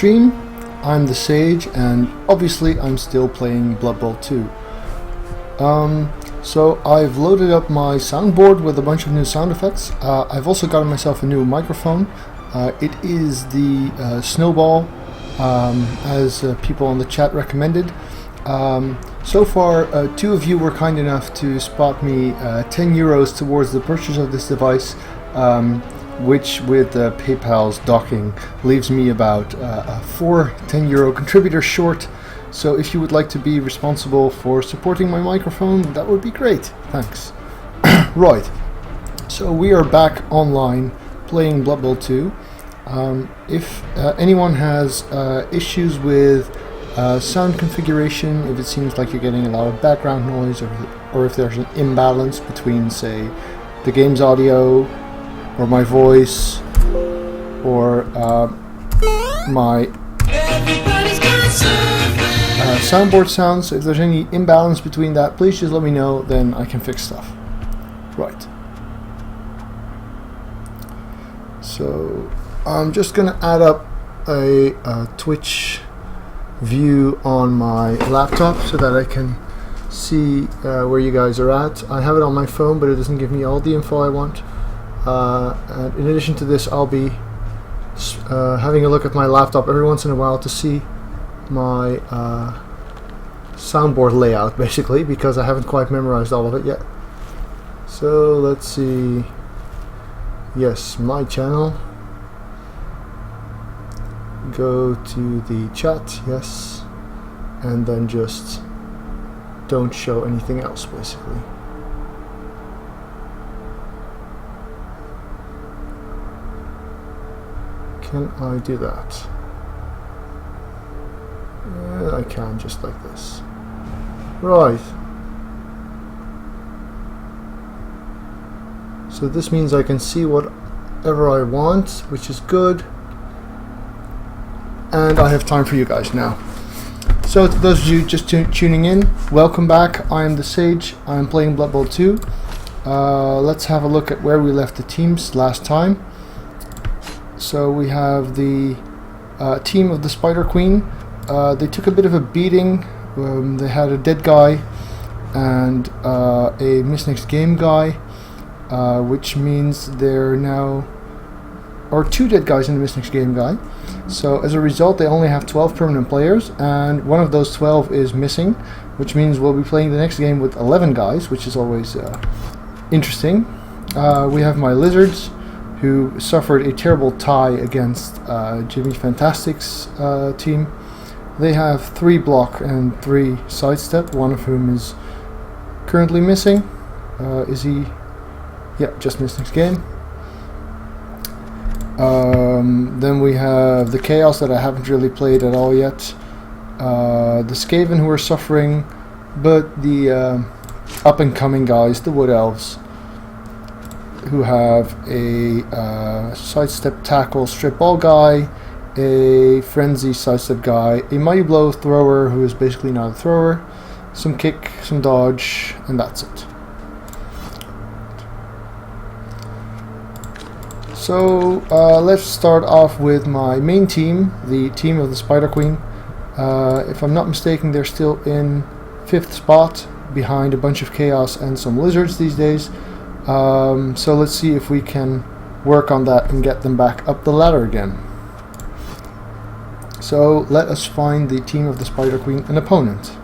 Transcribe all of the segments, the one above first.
stream. I'm the Sage, and obviously I'm still playing Blood Bowl 2. So I've loaded up my soundboard with a bunch of new sound effects. I've also gotten myself a new microphone. It is the Snowball, as people on the chat recommended. So far, 2 of you were kind enough to spot me 10 euros towards the purchase of this device, which with PayPal's docking leaves me about 4 €10 contributors short. So if you would like to be responsible for supporting my microphone, that would be great. Thanks. Right, so we are back online playing Blood Bowl 2. If anyone has issues with sound configuration, if it seems like you're getting a lot of background noise, or if there's an imbalance between, say, the game's audio, or my voice, or my soundboard sounds, if there's any imbalance between that, please just let me know, then I can fix stuff. Right. So I'm just gonna add up a Twitch view on my laptop so that I can see where you guys are at. I have it on my phone, but it doesn't give me all the info I want. And in addition to this, I'll be having a look at my laptop every once in a while to see my soundboard layout, basically, because I haven't quite memorized all of it yet. So let's see. Yes, my channel. Go to the chat, yes, and then just don't show anything else, basically. Can I do that? Yeah, I can, just like this. Right. So this means I can see whatever I want, which is good. And I have time for you guys now. So to those of you just tuning in, welcome back. I am the Sage. I'm playing Blood Bowl 2. Let's have a look at where we left the teams last time. So we have the team of the Spider Queen. They took a bit of a beating. They had a dead guy and a Miss Next Game guy, which means they're now, or 2 dead guys and a Miss Next Game guy. So as a result, they only have 12 permanent players, and one of those 12 is missing, which means we'll be playing the next game with 11 guys, which is always interesting. We have my Lizards, who suffered a terrible tie against Jimmy Fantastic's team. They have 3 block and 3 sidestep, one of whom is currently missing. Is he? Yeah, just missed next game. Then we have the Chaos that I haven't really played at all yet. The Skaven, who are suffering, but the up-and-coming guys, the Wood Elves, who have a sidestep tackle strip ball guy, a frenzy sidestep guy, a mighty blow thrower who is basically not a thrower, some kick, some dodge, and that's it. So let's start off with my main team, the team of the Spider Queen. If I'm not mistaken, they're still in 5th spot behind a bunch of Chaos and some Lizards these days. So let's see if we can work on that and get them back up the ladder again. So let us find the team of the Spider Queen an opponent.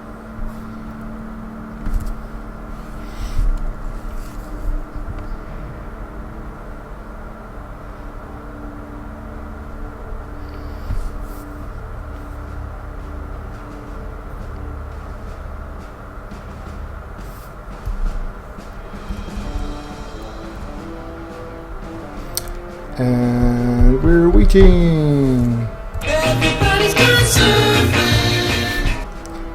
And we're waiting.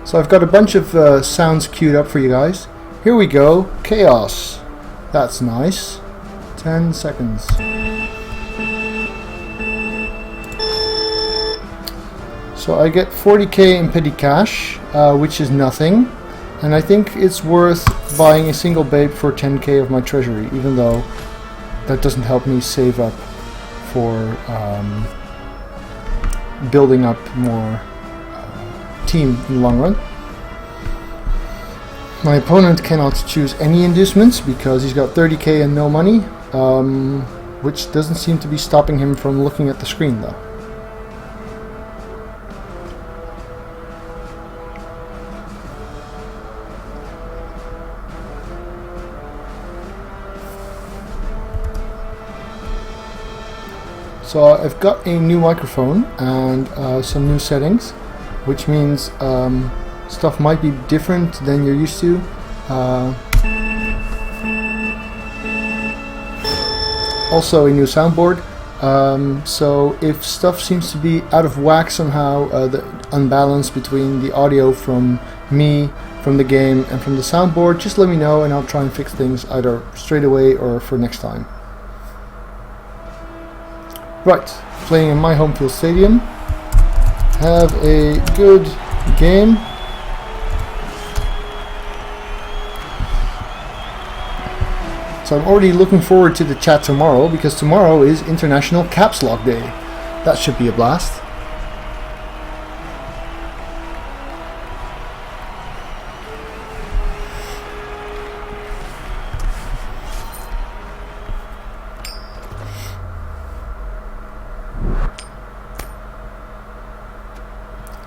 So I've got a bunch of sounds queued up for you guys. Here we go. Chaos. That's nice. 10 seconds. So I get 40k in petty cash, which is nothing. And I think it's worth buying a single babe for 10k of my treasury, even though that doesn't help me save up for building up more team in the long run. My opponent cannot choose any inducements because he's got 30k and no money, which doesn't seem to be stopping him from looking at the screen though. So I've got a new microphone and some new settings, which means stuff might be different than you're used to. Also a new soundboard. So if stuff seems to be out of whack somehow, the unbalance between the audio from me, from the game, and from the soundboard, just let me know and I'll try and fix things either straight away or for next time. Right, playing in my home field stadium. Have a good game. So I'm already looking forward to the chat tomorrow because tomorrow is International Caps Lock Day. That should be a blast.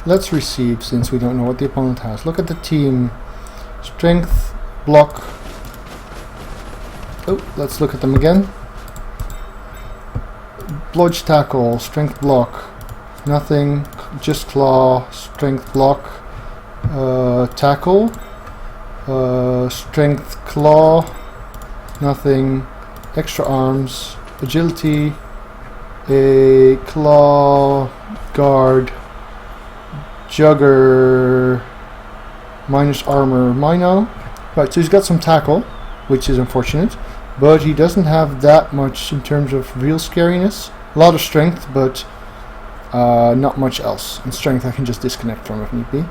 Let's receive, since we don't know what the opponent has. Look at the team. Strength, block. Oh, let's look at them again. Blodge tackle, strength block. Nothing, just claw, strength block. Tackle. Strength claw. Nothing. Extra arms. Agility. A claw, guard. Jugger, minus armor, Mino. Right, so he's got some tackle, which is unfortunate, but he doesn't have that much in terms of real scariness. A lot of strength, but not much else. And strength I can just disconnect from if need be.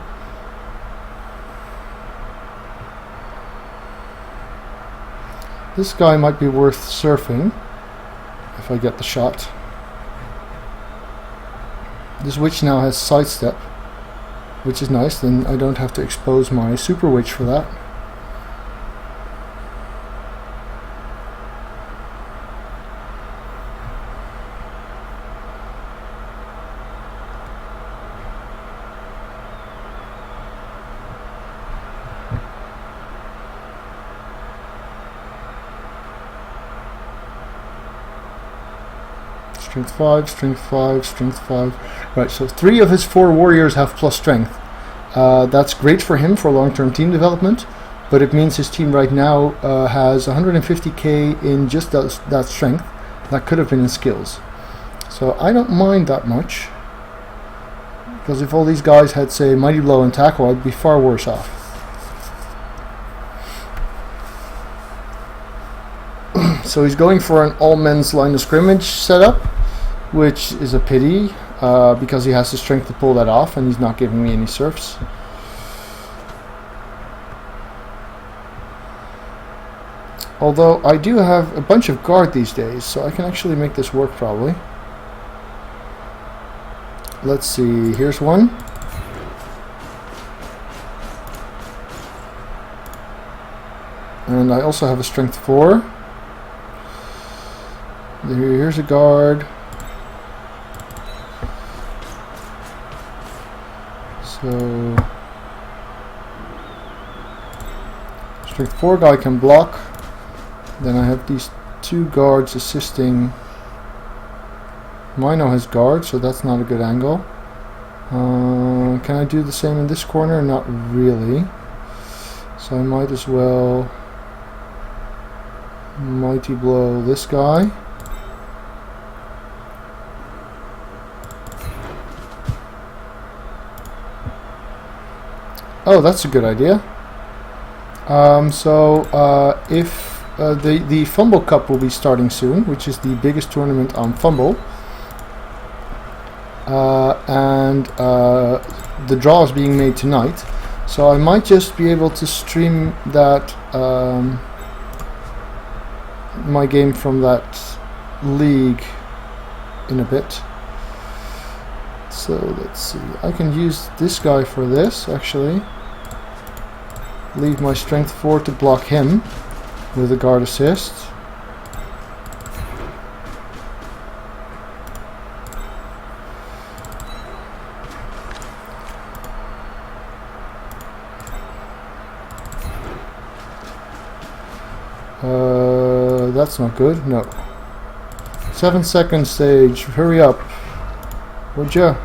This guy might be worth surfing if I get the shot. This witch now has sidestep, which is nice, then I don't have to expose my super witch for that. Strength 5, strength 5, strength 5. Right, so 3 of his 4 warriors have plus strength. That's great for him for long-term team development, but it means his team right now has 150k in just that strength. That could have been in skills. So I don't mind that much, because if all these guys had, say, Mighty Blow and Tackle, I'd be far worse off. So he's going for an all-men's line of scrimmage setup, which is a pity, because he has the strength to pull that off, and he's not giving me any serfs. Although I do have a bunch of guard these days, so I can actually make this work probably. Let's see, here's one. And I also have a strength 4. Here's a guard. So strength 4 guy can block. Then I have these 2 guards assisting. Mino has guard, so that's not a good angle. Can I do the same in this corner? Not really. So I might as well Mighty Blow this guy. Oh, that's a good idea. If the Fumble Cup will be starting soon, which is the biggest tournament on Fumble, and the draw is being made tonight, so I might just be able to stream that my game from that league in a bit. So let's see. I can use this guy for this, actually. Leave my strength 4 to block him with a guard assist. That's not good. No. 7 seconds, Sage. Hurry up. Would ya?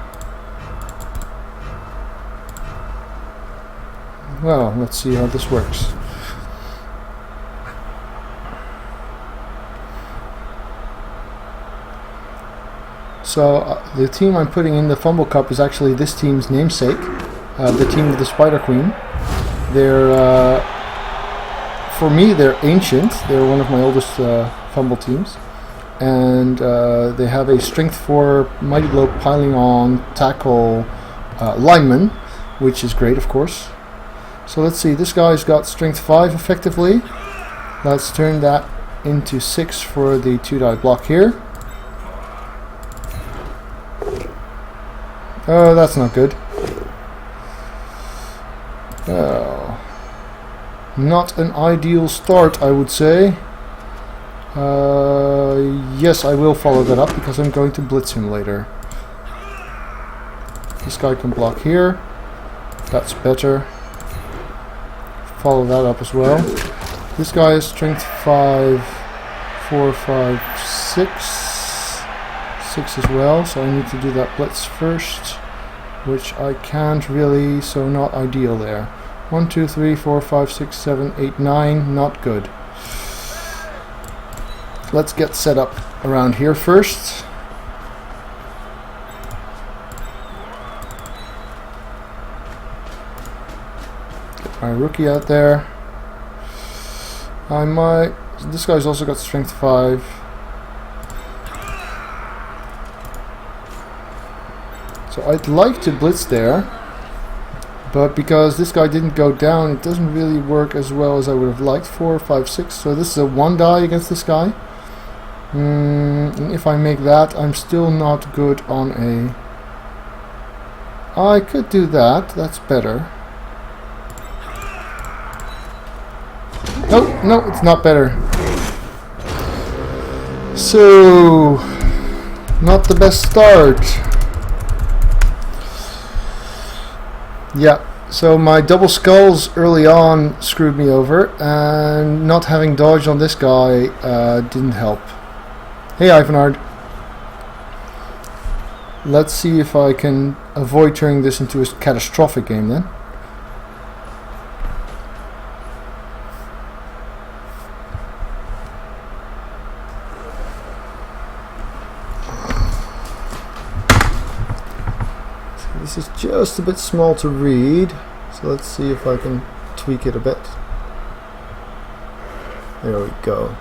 Well, let's see how this works. So the team I'm putting in the Fumble Cup is actually this team's namesake, the team of the Spider Queen. They're, for me, they're ancient. They're one of my oldest Fumble teams. And they have a strength 4 mighty blow piling on tackle lineman, which is great, of course. So let's see, this guy's got strength 5 effectively. Let's turn that into 6 for the 2-die block here. Oh, that's not good. Oh, not an ideal start, I would say. Yes, I will follow that up because I'm going to blitz him later. This guy can block here. That's better. Follow that up as well. This guy is strength 5, 4, 5, 6. 6 as well, so I need to do that blitz first, which I can't really, so not ideal there. 1, 2, 3, 4, 5, 6, 7, 8, 9, not good. Let's get set up around here first. Get my rookie out there. This guy's also got strength 5. So I'd like to blitz there, but because this guy didn't go down, it doesn't really work as well as I would have liked. 4, 5, 6. So this is a 1-die against this guy. And if I make that, I'm still not good on a... I could do that. That's better. Oh, no, it's not better. So, not the best start. Yeah, so my double skulls early on screwed me over, and not having dodge on this guy didn't help. Hey Ivanard. Let's see if I can avoid turning this into a catastrophic game then. This is just a bit small to read, so let's see if I can tweak it a bit. There we go.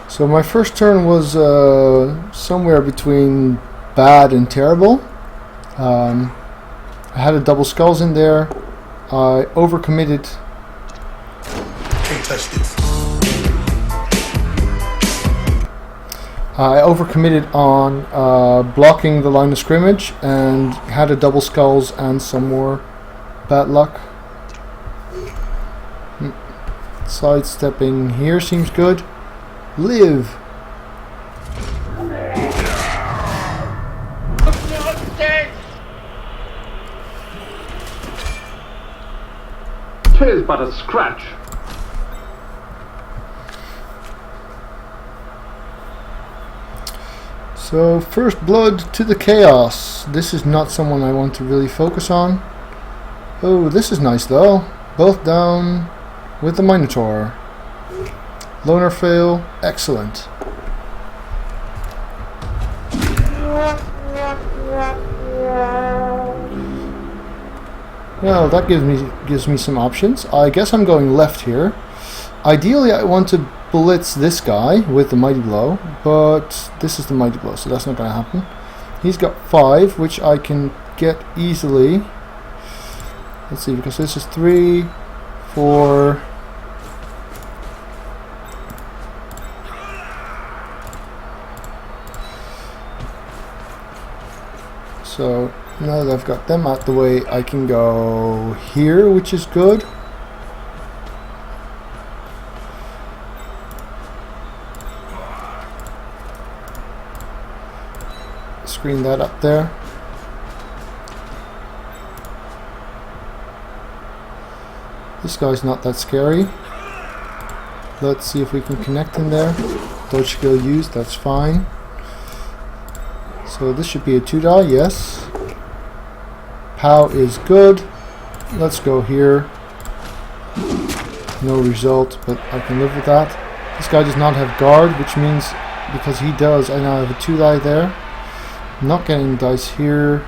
So my first turn was somewhere between bad and terrible. I had a double skulls in there. I overcommitted. Can't touch this. I overcommitted on blocking the line of scrimmage and had a double skulls and some more bad luck. Sidestepping here seems good. Live. Tis but a scratch. So first blood to the chaos. This is not someone I want to really focus on. Oh, this is nice though. Both down with the Minotaur. Loner fail, excellent. Well, that gives me some options. I guess I'm going left here. Ideally, I want to blitz this guy with the mighty blow, but this is the mighty blow, so that's not going to happen. He's got 5, which I can get easily. Let's see, because this is 3, 4. So now that I've got them out the way, I can go here, which is good. Screen that up there. This guy's not that scary. Let's see if we can connect in there. Dodge skill used, that's fine. So this should be a 2-die, yes. POW is good. Let's go here. No result, but I can live with that. This guy does not have guard, which means because he does, I now have a 2-die there. I'm not getting dice here.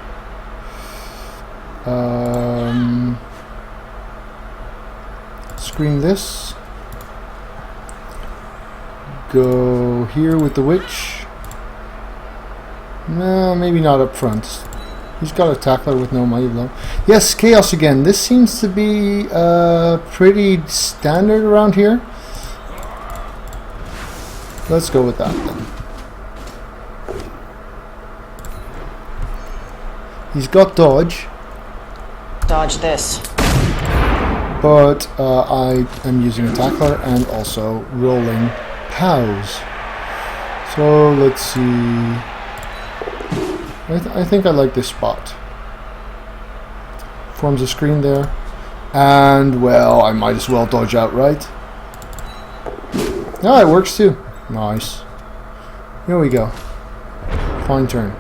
Screen this. Go here with the witch. No, maybe not up front. He's got a tackler with no mighty blow. Yes, chaos again. This seems to be pretty standard around here. Let's go with that then. He's got dodge. Dodge this. But I am using a tackler and also rolling POWs. So let's see. I think I like this spot. Forms a screen there. And, well, I might as well dodge out, right? Ah, it works too. Nice. Here we go. Fine turn.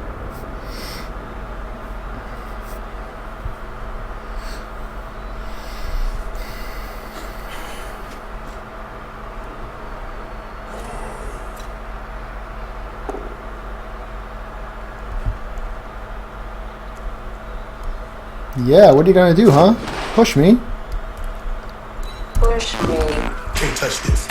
Yeah, what are you gonna do, huh? Push me? Push me. Can't touch this.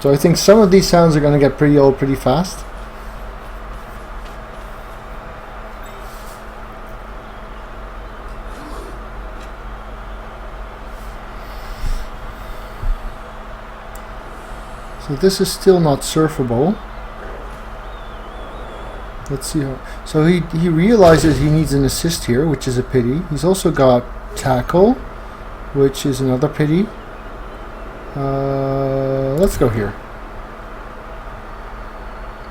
So I think some of these sounds are gonna get pretty old pretty fast. So this is still not surfable. Let's see how. So he realizes he needs an assist here, which is a pity. He's also got tackle, which is another pity. Let's go here.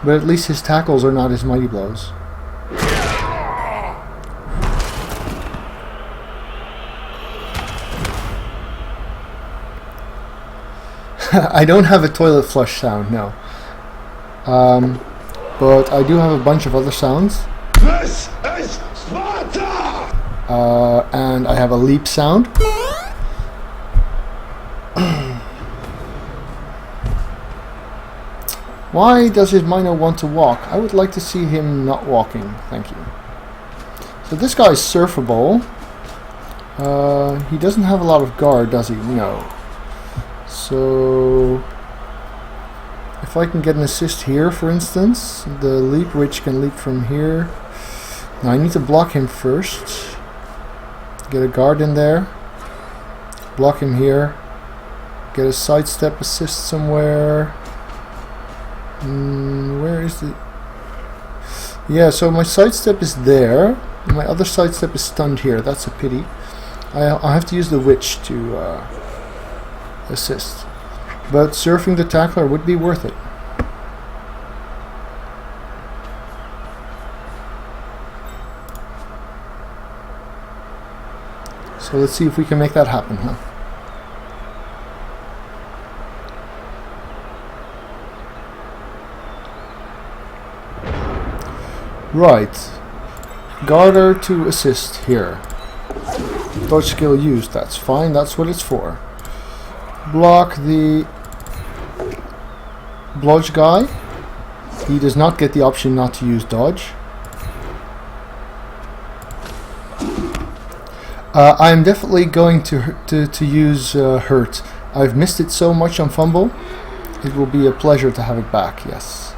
But at least his tackles are not his mighty blows. I don't have a toilet flush sound, no. But I do have a bunch of other sounds. This is Sparta! And I have a leap sound. Why does his minor want to walk? I would like to see him not walking. Thank you. So this guy is surfable. He doesn't have a lot of guard, does he? No. So if I can get an assist here, for instance, the leap witch can leap from here. Now I need to block him first. Get a guard in there. Block him here. Get a sidestep assist somewhere. Where is the... Yeah, so my sidestep is there. My other sidestep is stunned here. That's a pity. I have to use the witch to assist. But surfing the tackler would be worth it. So let's see if we can make that happen, huh? Right. Garter to assist here. Dodge skill used, that's fine, that's what it's for. Block the blodge guy. He does not get the option not to use dodge. I'm definitely going to use hurt. I've missed it so much on fumble. It will be a pleasure to have it back. Yes.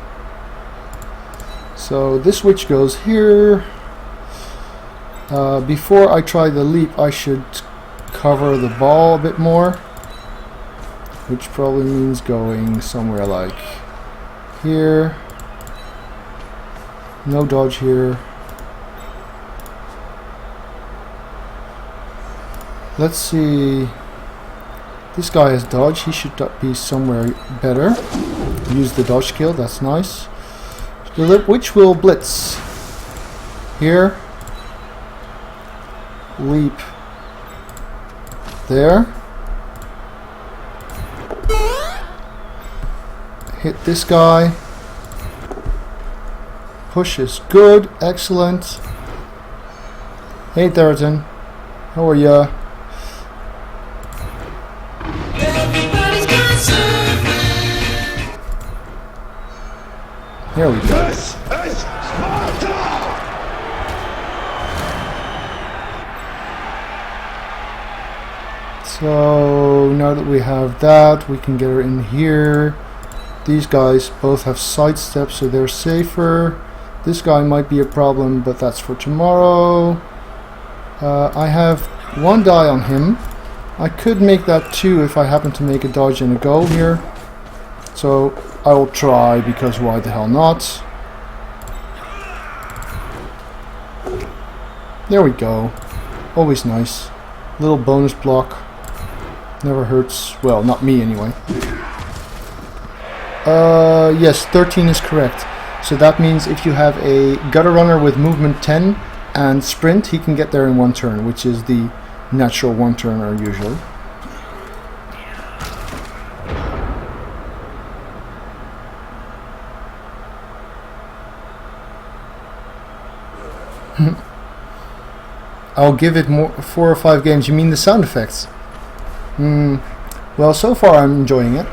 So this switch goes here. Before I try the leap, I should cover the ball a bit more, which probably means going somewhere like here. No dodge here. Let's see. This guy has dodge. He should be somewhere better. Use the dodge skill. That's nice. Which will blitz? Here. Leap. There. Hit this guy. Push is good. Excellent. Hey, Theraton. How are ya? Here we go. This is Sparta! So now that we have that, we can get her in here. These guys both have sidestep, so they're safer. This guy might be a problem, but that's for tomorrow. I have one die on him. I could make that 2 if I happen to make a dodge and a go here. So I will try, because why the hell not? There we go. Always nice. Little bonus block. Never hurts. Well, not me anyway. Yes, 13 is correct. So that means if you have a gutter runner with movement 10 and sprint, he can get there in 1 turn, which is the natural 1 turner usually. I'll give it 4 or 5 games. You mean the sound effects? Well, so far I'm enjoying it.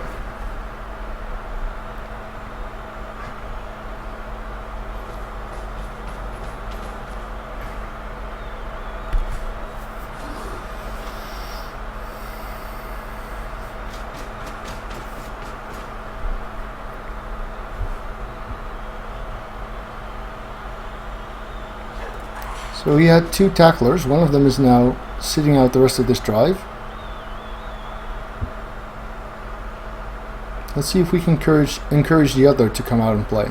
So he had 2 tacklers. One of them is now sitting out the rest of this drive. Let's see if we can encourage the other to come out and play.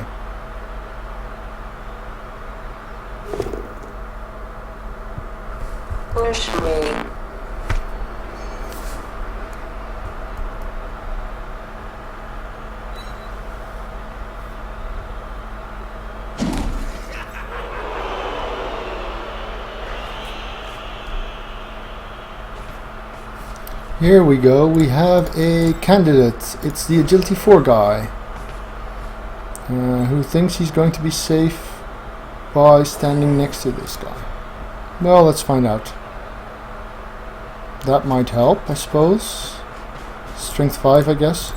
Push me. Here we go, we have a candidate. It's the Agility 4 guy who thinks he's going to be safe by standing next to this guy. Well, let's find out. That might help, I suppose. Strength 5, I guess.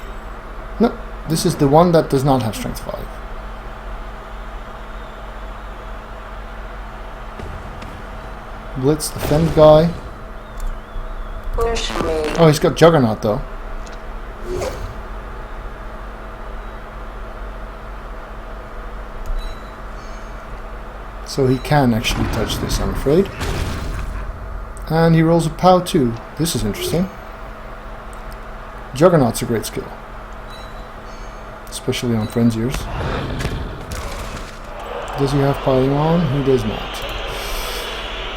No, this is the one that does not have Strength 5. Blitz defend guy. Push me. Oh, he's got Juggernaut though. So he can actually touch this, I'm afraid. And he rolls a POW too. This is interesting. Juggernaut's a great skill. Especially on Frenziers. Does he have piling on? He does not.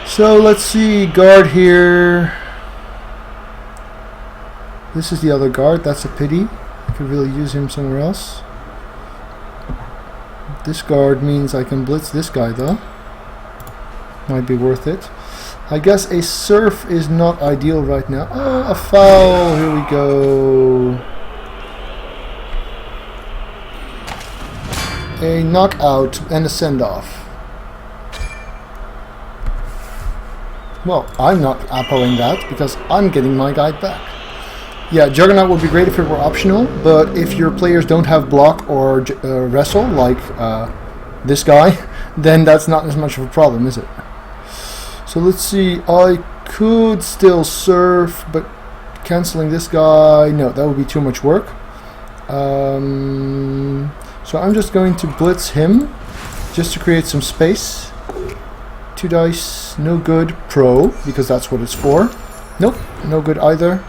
So let's see, guard here. This is the other guard, that's a pity. I could really use him somewhere else. This guard means I can blitz this guy though. Might be worth it. I guess a surf is not ideal right now. Oh, a foul, here we go. A knockout and a send-off. Well, I'm not appoing that because I'm getting my guy back. Yeah, Juggernaut would be great if it were optional, but if your players don't have block or wrestle, like this guy, then that's not as much of a problem, is it? So let's see, I could still surf, but cancelling this guy, no, that would be too much work. So I'm just going to blitz him, just to create some space. 2 dice, no good. Pro, because that's what it's for. Nope, no good either.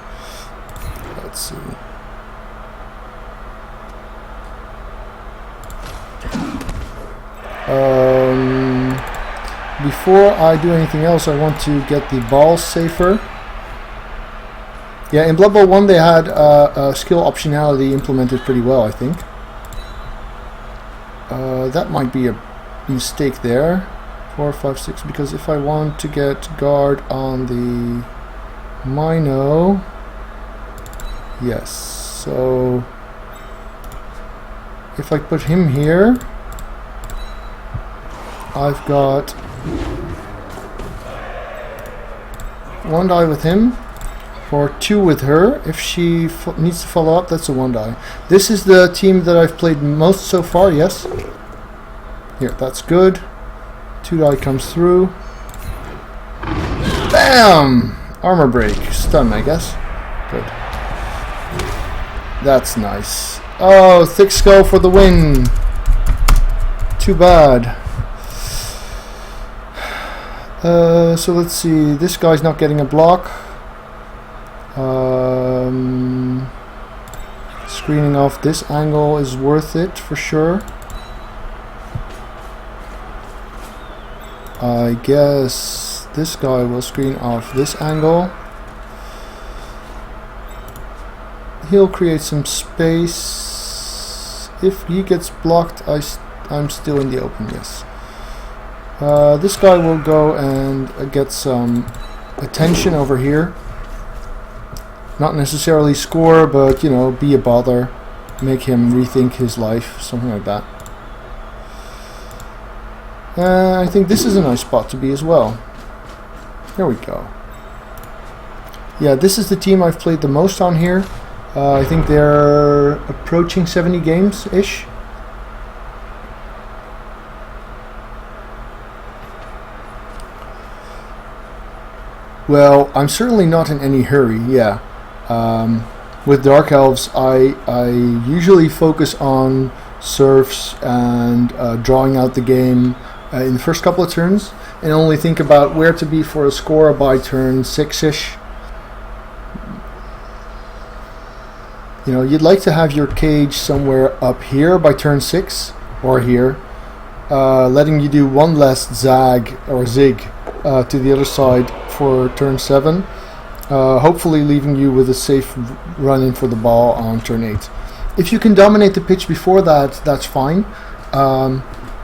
Let's see. Before I do anything else, I want to get the ball safer. Yeah, in Blood Bowl 1 they had skill optionality implemented pretty well, I think. That might be a mistake there. 4, 5, 6, because if I want to get guard on the Mino, yes, so if I put him here, I've got 1 die with him, or 2 with her. If she needs to follow up, that's a 1 die. This is the team that I've played most so far, yes. Here, that's good. 2 die comes through. Bam! Armor break. Stun, I guess. Good. That's nice. Oh, thick skull for the win. Too bad. So let's see. This guy's not getting a block. Screening off this angle is worth it for sure. I guess this guy will screen off this angle. He'll create some space. If he gets blocked, I'm still in the open, yes. This guy will go and get some attention over here. Not necessarily score, but, you know, be a bother. Make him rethink his life, something like that. I think this is a nice spot to be as well. There we go. Yeah, this is the team I've played the most on here. I think they're approaching 70 games-ish. Well, I'm certainly not in any hurry, yeah. With Dark Elves, I usually focus on serfs and drawing out the game in the first couple of turns, and only think about where to be for a score by turn 6-ish. You know, you'd like to have your cage somewhere up here by turn 6, or here, letting you do 1 less zag or zig to the other side for turn 7, hopefully leaving you with a safe run in for the ball on turn 8. If you can dominate the pitch before that, that's fine,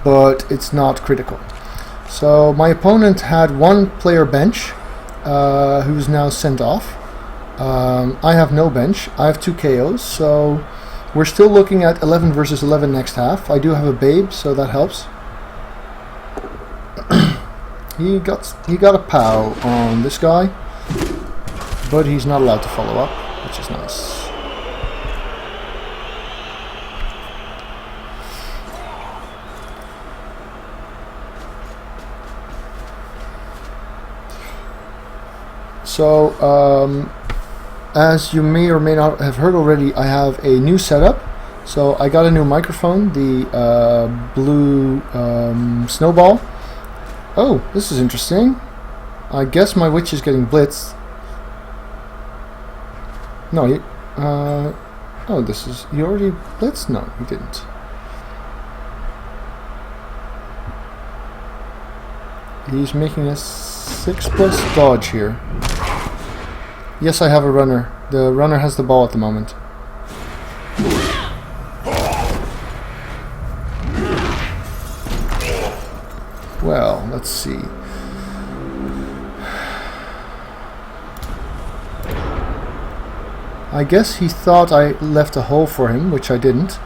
but it's not critical. So my opponent had 1 player bench, who's now sent off. I have no bench. I have 2 KOs, so we're still looking at 11 versus 11 next half. I do have a babe, so that helps. He got a POW on this guy, but he's not allowed to follow up, which is nice. So, as you may or may not have heard already, I have a new setup. So I got a new microphone, the blue snowball. Oh, this is interesting. I guess my witch is getting blitzed. No, oh, this is... You already blitzed? No, you didn't. He's making a 6+ dodge here. Yes, I have a runner. The runner has the ball at the moment. Well, let's see. I guess he thought I left a hole for him, which I didn't.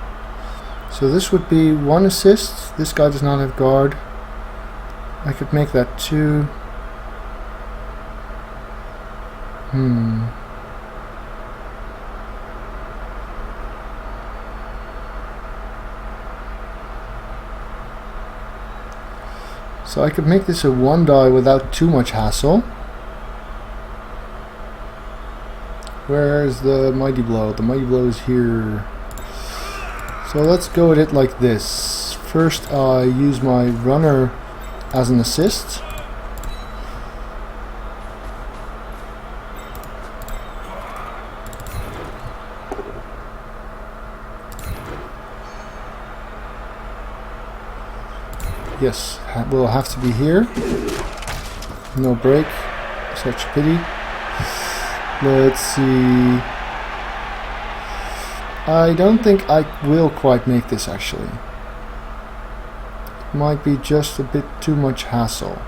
So this would be 1 assist. This guy does not have guard. I could make that 2. So I could make this a 1 die without too much hassle. Where's the mighty blow? The mighty blow is here. So let's go at it like this. First I use my runner as an assist. Yes, will have to be here. No break. Such a pity. Let's see. I don't think I will quite make this actually. It might be just a bit too much hassle.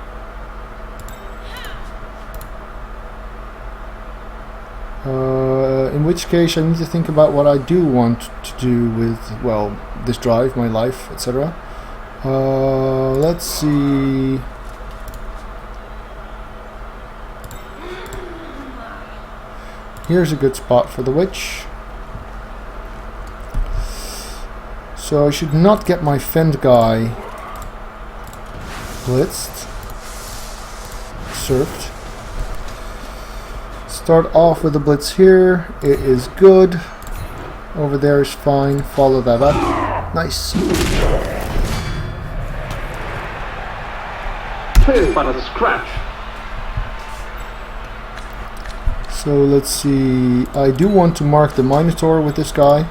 In which case I need to think about what I do want to do with, well, this drive, my life, etc. Let's see. Here's a good spot for the witch. So I should not get my fend guy blitzed. Surfed. Start off with a blitz here. It is good. Over there is fine. Follow that up. Nice. But a scratch. So let's see. I do want to mark the Minotaur with this guy.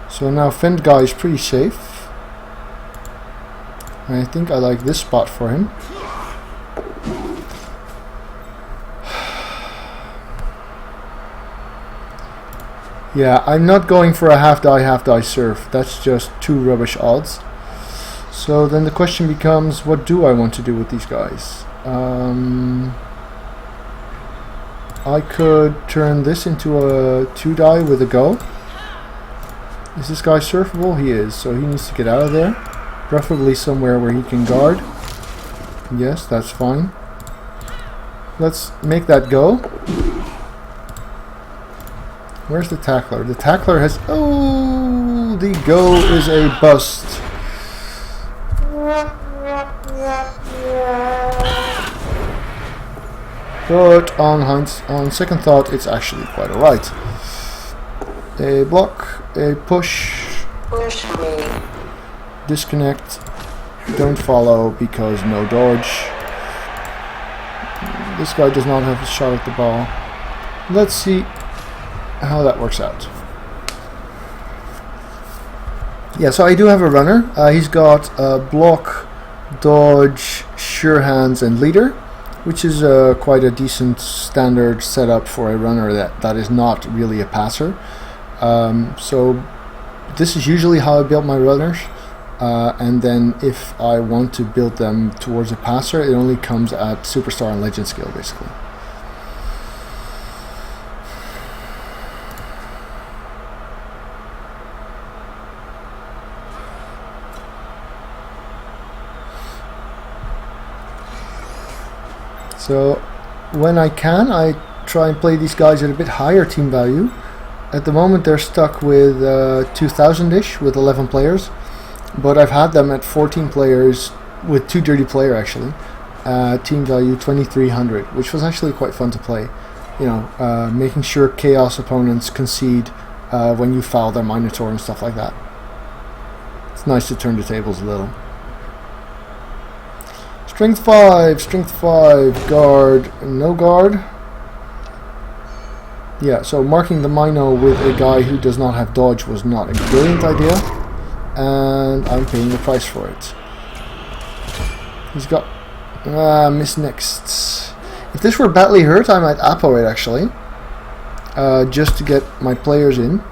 So now fend guy is pretty safe. I think I like this spot for him. Yeah, I'm not going for a half die surf. That's just too rubbish odds. So then the question becomes, what do I want to do with these guys? I could turn this into a 2-die with a go. Is this guy surfable? He is, so he needs to get out of there. Preferably somewhere where he can guard. Yes, that's fine. Let's make that go. Where's the tackler? The tackler has... Oh, the go is a bust. But on second thought, it's actually quite alright. A block, a push, Push me. disconnect, don't follow because no dodge. This guy does not have a shot at the ball. Let's see how that works out. Yeah, so I do have a runner. He's got block, dodge, sure hands, and leader, which is quite a decent standard setup for a runner that is not really a passer. So this is usually how I build my runners, and then if I want to build them towards a passer, it only comes at superstar and legend skill basically. So when I can, I try and play these guys at a bit higher team value. At the moment they're stuck with 2000-ish with 11 players, but I've had them at 14 players with 2 dirty player actually. Team value 2300, which was actually quite fun to play. You know, making sure chaos opponents concede when you foul their Minotaur and stuff like that. It's nice to turn the tables a little. Strength 5, guard, no guard. Yeah, so marking the Mino with a guy who does not have dodge was not a brilliant idea, and I'm paying the price for it. He's got miss next. If this were badly hurt, I might appo it actually, just to get my players in.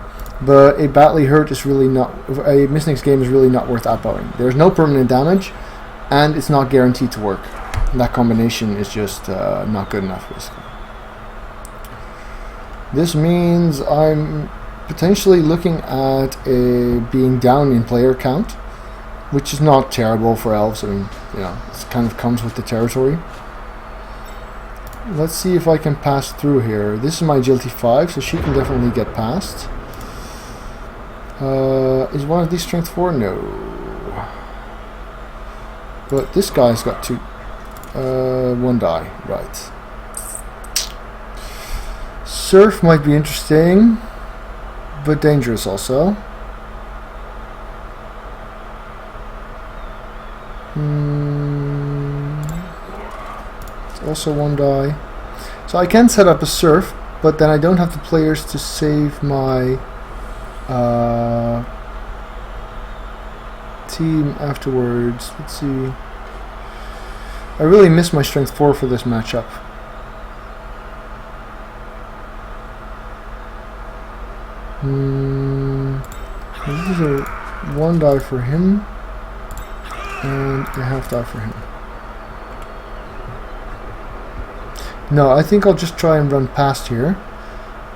But a badly hurt is really not, a miss next game is really not worth appoing. There's no permanent damage, and it's not guaranteed to work. That combination is just not good enough basically. This means I'm potentially looking at being down in player count, which is not terrible for elves. I mean, you know, it kind of comes with the territory. Let's see if I can pass through here. This is my agility 5, so she can definitely get past. Is one of these strength 4? No. But this guy's got 1 die, right. Surf might be interesting, but dangerous also. It's also one die. So I can set up a surf, but then I don't have the players to save my team afterwards. Let's see. I really miss my strength 4 for this matchup. This is a 1 die for him and a half die for him. No, I think I'll just try and run past here.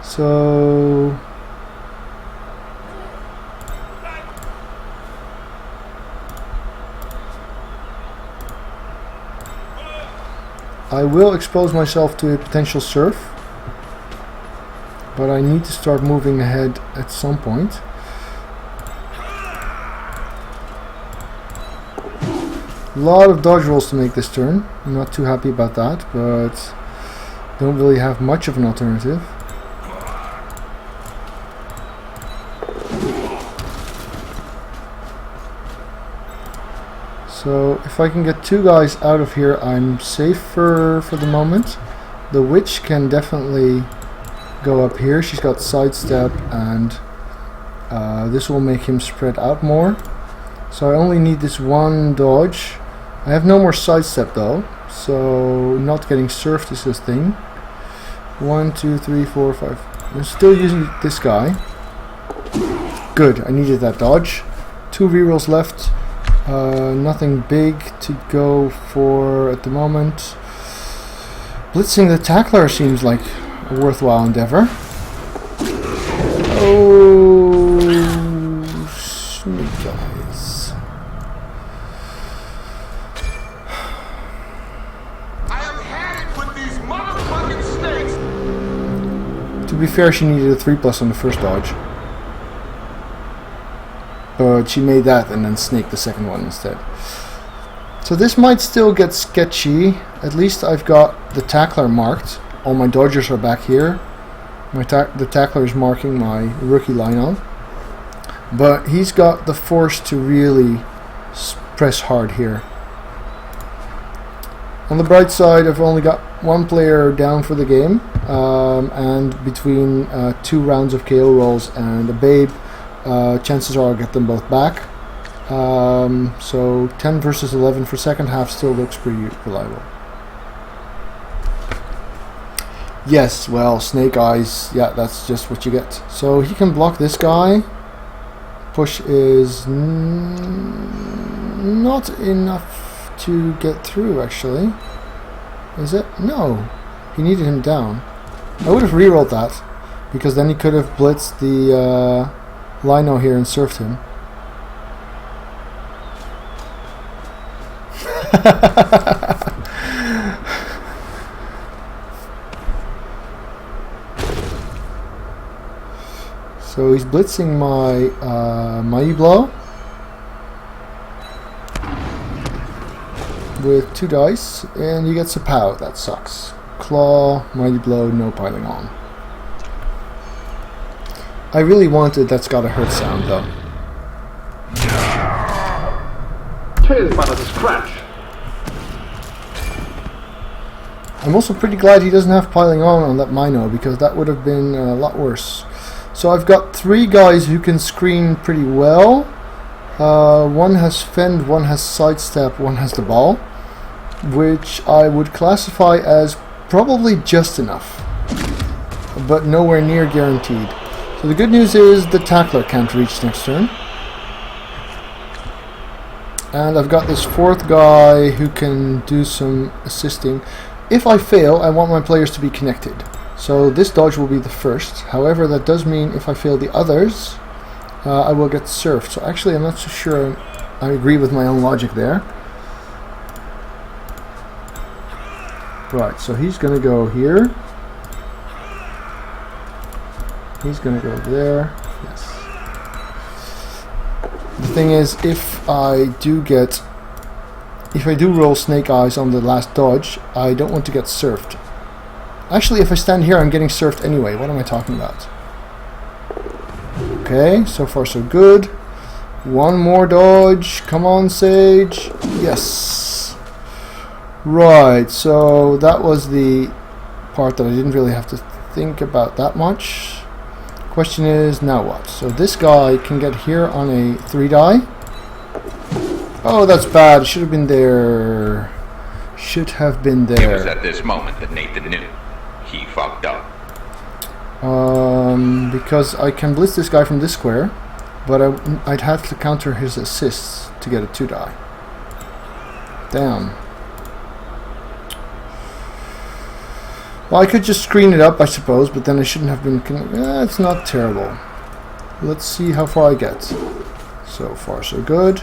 So I will expose myself to a potential surf, but I need to start moving ahead at some point. A lot of dodge rolls to make this turn. I'm not too happy about that, but don't really have much of an alternative. So if I can get 2 guys out of here, I'm safer for the moment. The witch can definitely go up here. She's got sidestep, and this will make him spread out more. So I only need this 1 dodge. I have no more sidestep though, so not getting surfed is this thing. 1, 2, 3, 4, 5. I'm still using this guy. Good, I needed that dodge. 2 rerolls left. Nothing big to go for at the moment. Blitzing the tackler seems like a worthwhile endeavor. Oh, snake guys. I am headed with these motherfucking snakes. To be fair, she needed a 3+ on the first dodge. But she made that and then snaked the second one instead. So this might still get sketchy. At least I've got the tackler marked. All my dodgers are back here. The tackler is marking my rookie lineup. But he's got the force to really press hard here. On the bright side, I've only got 1 player down for the game. And between 2 rounds of KO rolls and a babe, chances are I'll get them both back. So 10 versus 11 for second half still looks pretty reliable. Yes, well, snake eyes, yeah, that's just what you get. So he can block this guy. Push is not enough to get through, actually. Is it? No. He needed him down. I would have rerolled that, because then he could have blitzed the Lino here and surfed him. So he's blitzing my Mighty Blow with 2 dice, and he gets a POW. That sucks. Claw, Mighty Blow, no piling on. I really wanted That's Gotta Hurt sound though. Tails about to scratch. I'm also pretty glad he doesn't have piling on that Mino, because that would have been a lot worse. So I've got 3 guys who can screen pretty well. 1 has fend, 1 has sidestep, 1 has the ball, which I would classify as probably just enough, but nowhere near guaranteed. So the good news is the tackler can't reach next turn. And I've got this 4th guy who can do some assisting. If I fail, I want my players to be connected. So this dodge will be the first. However, that does mean if I fail the others, I will get surfed. So actually, I'm not so sure I agree with my own logic there. Right, so he's going to go here. He's going to go there. Yes. The thing is, if I do roll snake eyes on the last dodge, I don't want to get surfed. Actually, if I stand here, I'm getting surfed anyway. What am I talking about? Okay, so far so good. One more dodge. Come on, Sage. Yes. Right, so that was the part that I didn't really have to think about that much. Question is, now what? So this guy can get here on a 3 die. Oh, that's bad. Should have been there. Should have been there. It was at this moment that Nathan knew. He fucked up. Because I can blitz this guy from this square, but I'd have to counter his assists to get a 2 die. Damn. Well, I could just screen it up, I suppose, but then I shouldn't have been... it's not terrible. Let's see how far I get. So far, so good.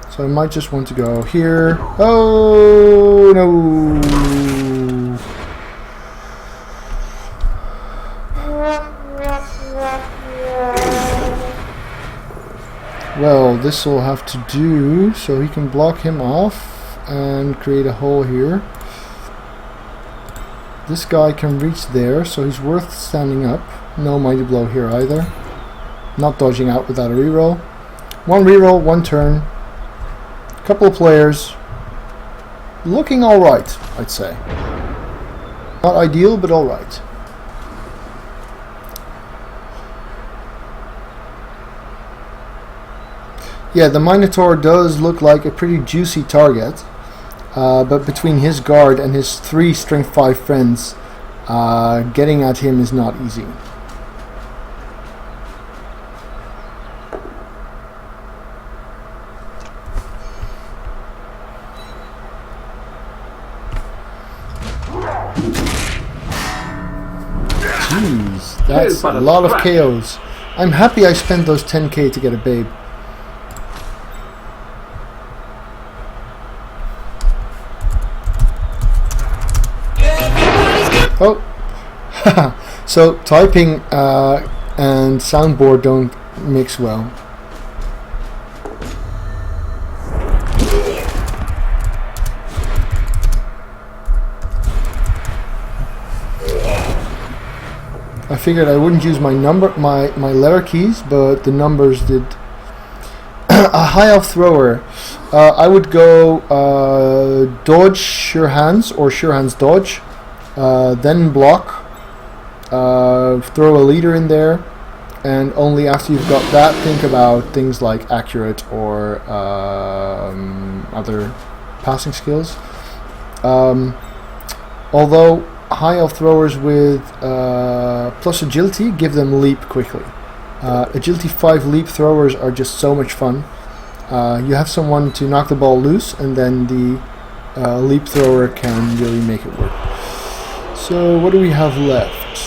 So I might just want to go here. Oh, no. Well, this will have to do, so he can block him off and create a hole here. This guy can reach there, so he's worth standing up. No mighty blow here either. Not dodging out without a reroll. One reroll, one turn. Couple of players. Looking alright, I'd say. Not ideal, but alright. Yeah, the Minotaur does look like a pretty juicy target, but between his guard and his 3 strength 5 friends, getting at him is not easy. Jeez, that's a lot of KOs. I'm happy I spent those 10k to get a babe. Oh, so typing and soundboard don't mix well. I figured I wouldn't use my letter keys, but the numbers did. A high elf thrower. I would go dodge sure hands or sure hands dodge. Then block, throw a leader in there, and only after you've got that, think about things like accurate or other passing skills. Although high elf throwers with plus agility give them leap quickly. Agility 5 leap throwers are just so much fun. You have someone to knock the ball loose, and then the leap thrower can really make it work. So what do we have left?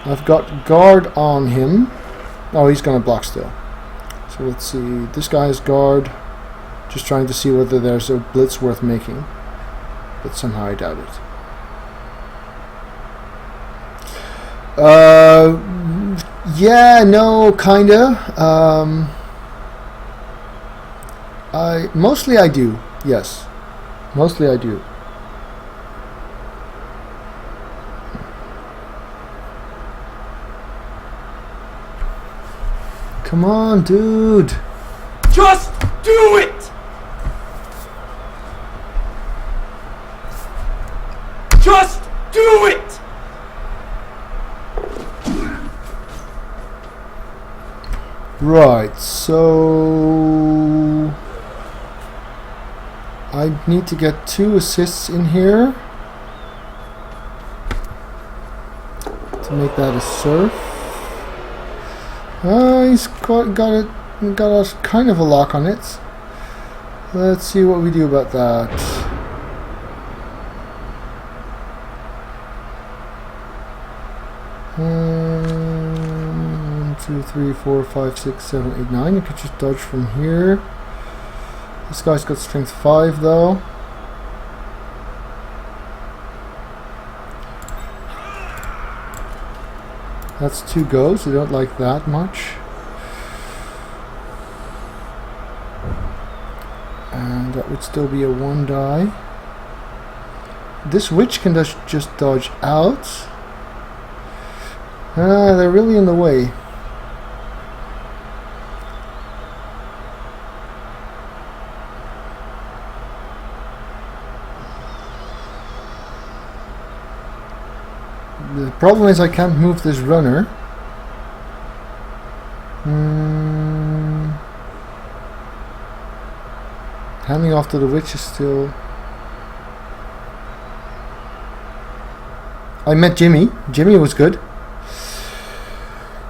I've got guard on him. Oh, he's gonna block still. So let's see. This guy's guard. Just trying to see whether there's a blitz worth making. But somehow I doubt it. Yeah, no, kinda. Mostly I do. Yes. Mostly I do. Come on, dude. Just do it! Just do it! Right, so I need to get 2 assists in here to make that a surf. He's got a kind of a lock on it. Let's see what we do about that. 1, 2, 3, 4, 5, 6, 7, 8, 9. You could just dodge from here. This guy's got strength 5 though. That's 2 goes. I don't like that much. And that would still be a 1 die. this witch can just dodge out. They're really in the way. The problem is I can't move this runner. Handing off to the witch is still... I met Jimmy. Jimmy was good.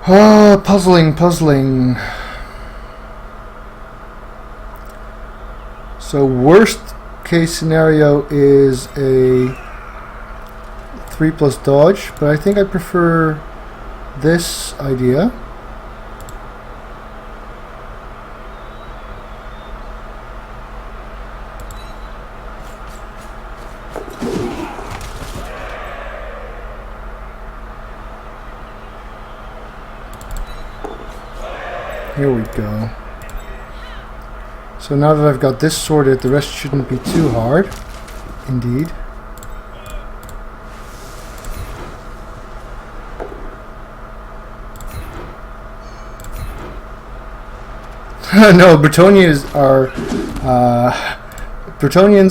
Puzzling. So worst case scenario is a 3+ dodge, but I think I prefer this idea. Here we go. So now that I've got this sorted, the rest shouldn't be too hard. Indeed. No, Bretonians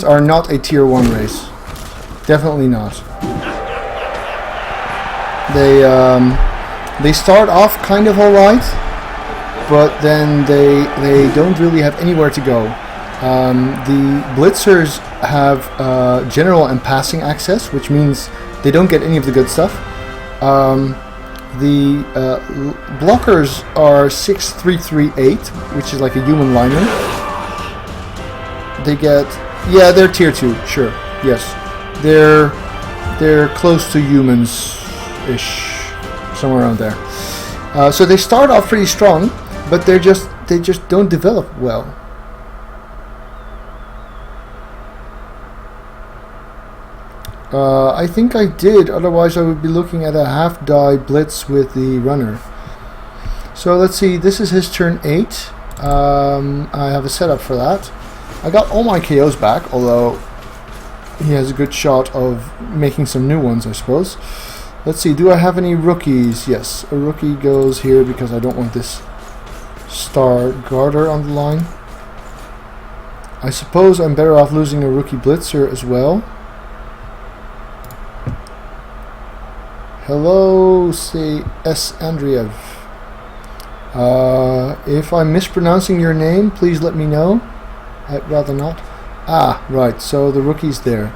are not a tier 1 race. Definitely not. They start off kind of alright, but then they don't really have anywhere to go. The Blitzers have general and passing access, which means they don't get any of the good stuff. The blockers are 6-3-3-8, which is like a human lineman. They get... yeah, they're tier 2, sure, yes. They're close to humans-ish, somewhere around there. So they start off pretty strong, but they just don't develop well. I think I did, otherwise I would be looking at a half-die blitz with the runner. So let's see, this is his turn 8. I have a setup for that. I got all my KOs back, although he has a good shot of making some new ones, I suppose. Let's see, do I have any rookies? Yes, a rookie goes here because I don't want this star garter on the line. I suppose I'm better off losing a rookie blitzer as well. Hello, say S. Andreev. If I'm mispronouncing your name, please let me know. I'd rather not. Ah, right, so the rookie's there.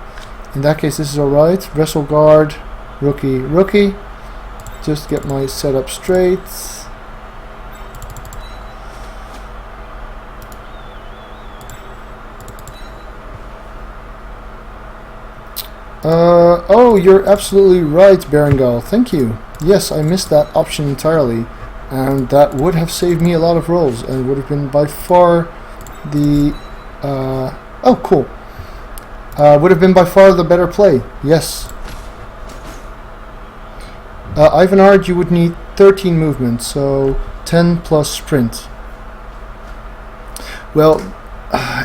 In that case, this is alright. Wrestle guard, rookie. Just get my setup straight. Oh, you're absolutely right, Berengal. Thank you. Yes, I missed that option entirely, and that would have saved me a lot of rolls, and would have been by far the... oh, cool. Would have been by far the better play. Yes. Ivanard, you would need 13 movement, so 10 plus sprint. Well,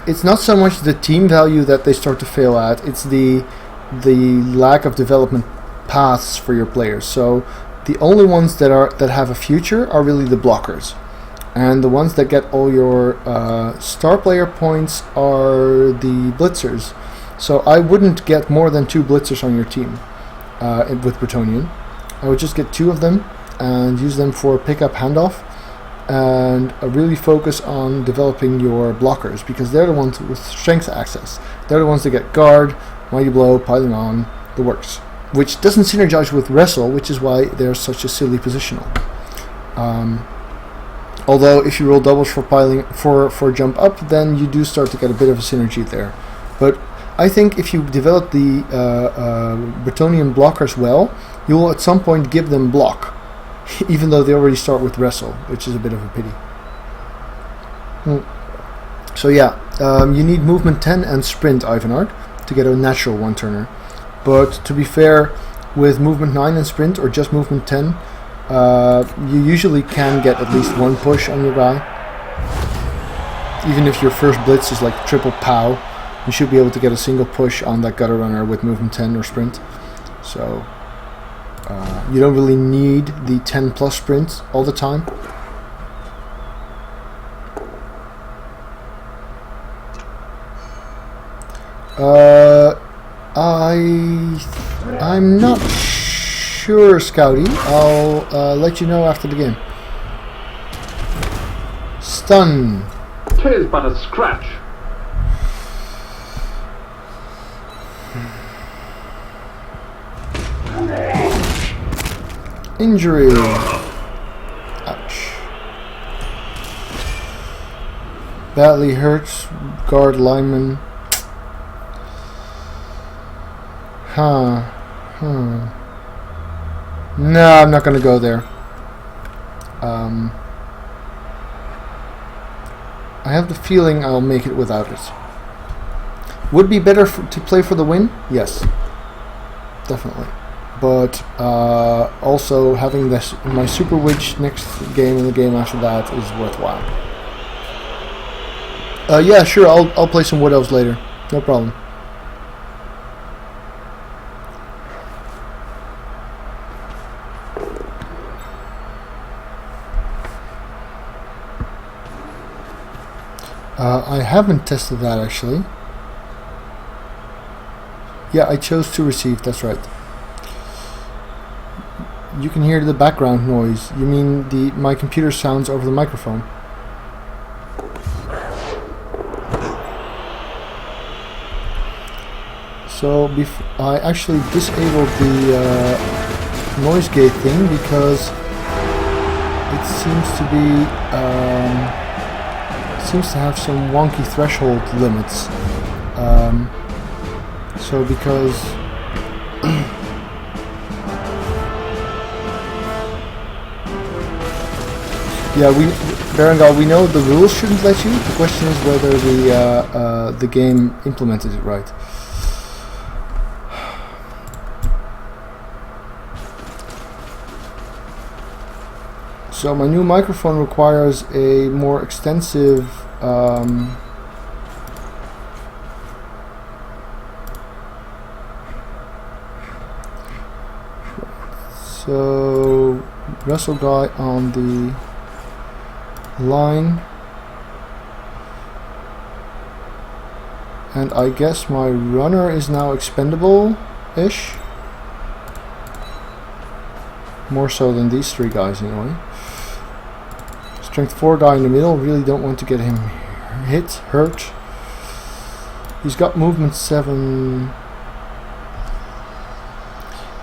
it's not so much the team value that they start to fail at, it's the lack of development paths for your players. So the only ones that have a future are really the blockers, and the ones that get all your star player points are the blitzers. So I wouldn't get more than 2 blitzers on your team with Bretonian. I would just get 2 of them and use them for pickup handoff, and really focus on developing your blockers, because they're the ones with strength access. They're the ones that get guard, mighty blow, piling on, the works, which doesn't synergize with wrestle, which is why they're such a silly positional. Although if you roll doubles for piling for jump up, then you do start to get a bit of a synergy there. But I think if you develop the Bretonian blockers well, you will at some point give them block, even though they already start with wrestle, which is a bit of a pity. So yeah, you need movement 10 and sprint, Ivanard, to get a natural one-turner. But to be fair, with movement 9 and sprint, or just movement 10, you usually can get at least 1 push on your guy. Even if your first blitz is like triple pow, you should be able to get a single push on that gutter runner with movement 10 or sprint. So you don't really need the 10 plus sprint all the time. I'm not sure, Scouty. I'll let you know after the game. Stun. 'Tis but a scratch. Injury. Ouch. Badly hurts. Guard lineman. No, I'm not gonna go there. I have the feeling I'll make it without it. Would be better to play for the win? Yes. Definitely. But also having this my Super Witch next game and the game after that is worthwhile. Yeah, sure, I'll play some Wood Elves later. No problem. I haven't tested that actually. Yeah, I chose to receive, that's right. You can hear the background noise. You mean my computer sounds over the microphone? So I actually disabled the noise gate thing because it seems to be seems to have some wonky threshold limits. So because yeah, Berengal, we know the rules shouldn't let you. The question is whether the game implemented it right. So my new microphone requires a more extensive so wrestle guy on the line, and I guess my runner is now expendable-ish, more so than these three guys anyway. Strength 4 guy in the middle, really don't want to get him hurt. He's got movement 7.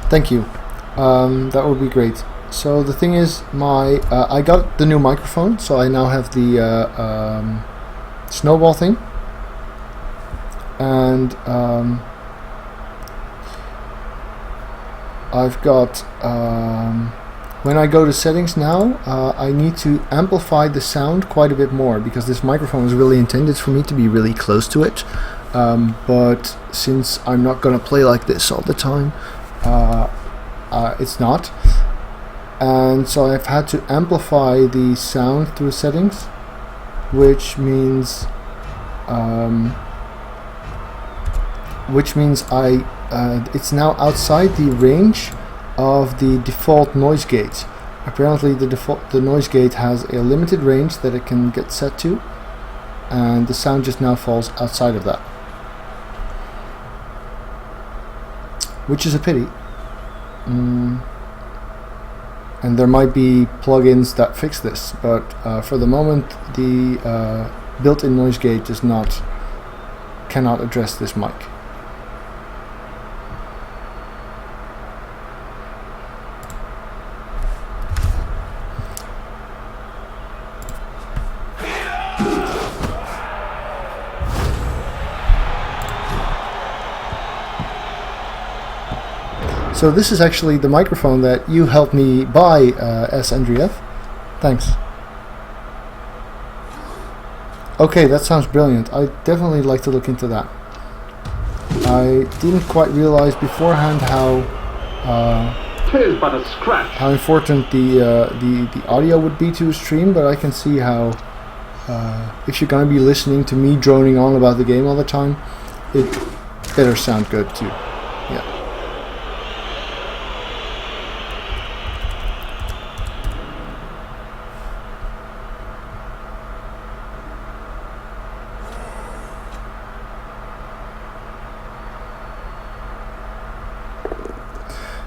Thank you. That would be great. So the thing is, I got the new microphone, so I now have the snowball thing, and I've got when I go to settings now, I need to amplify the sound quite a bit more because this microphone is really intended for me to be really close to it, but since I'm not gonna play like this all the time, it's not. And so I've had to amplify the sound through settings, which means it's now outside the range of the default noise gate. Apparently the noise gate has a limited range that it can get set to, and the sound just now falls outside of that, which is a pity. And there might be plugins that fix this, but for the moment the built-in noise gate cannot address this mic. So this is actually the microphone that you helped me buy, S. Andriev. Thanks. Okay, that sounds brilliant. I'd definitely like to look into that. I didn't quite realize beforehand how "'Tis but a scratch." how important the audio would be to a stream, but I can see how if you're gonna be listening to me droning on about the game all the time, it better sound good too. Yeah.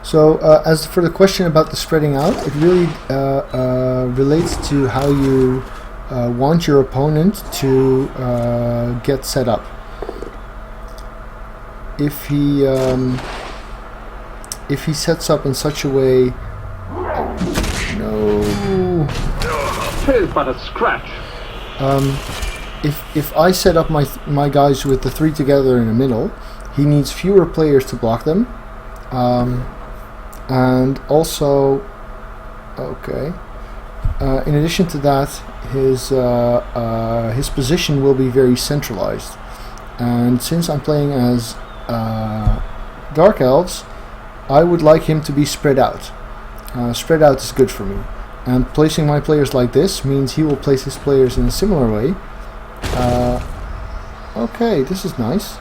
So as for the question about the spreading out, it really relates to how you want your opponent to get set up. If he sets up in such a way, no. Tis but a scratch. If I set up my guys with the three together in the middle, he needs fewer players to block them. And also, okay. In addition to that, his position will be very centralized. And since I'm playing as Dark Elves, I would like him to be spread out. Spread out is good for me. And placing my players like this means he will place his players in a similar way. Okay, this is nice.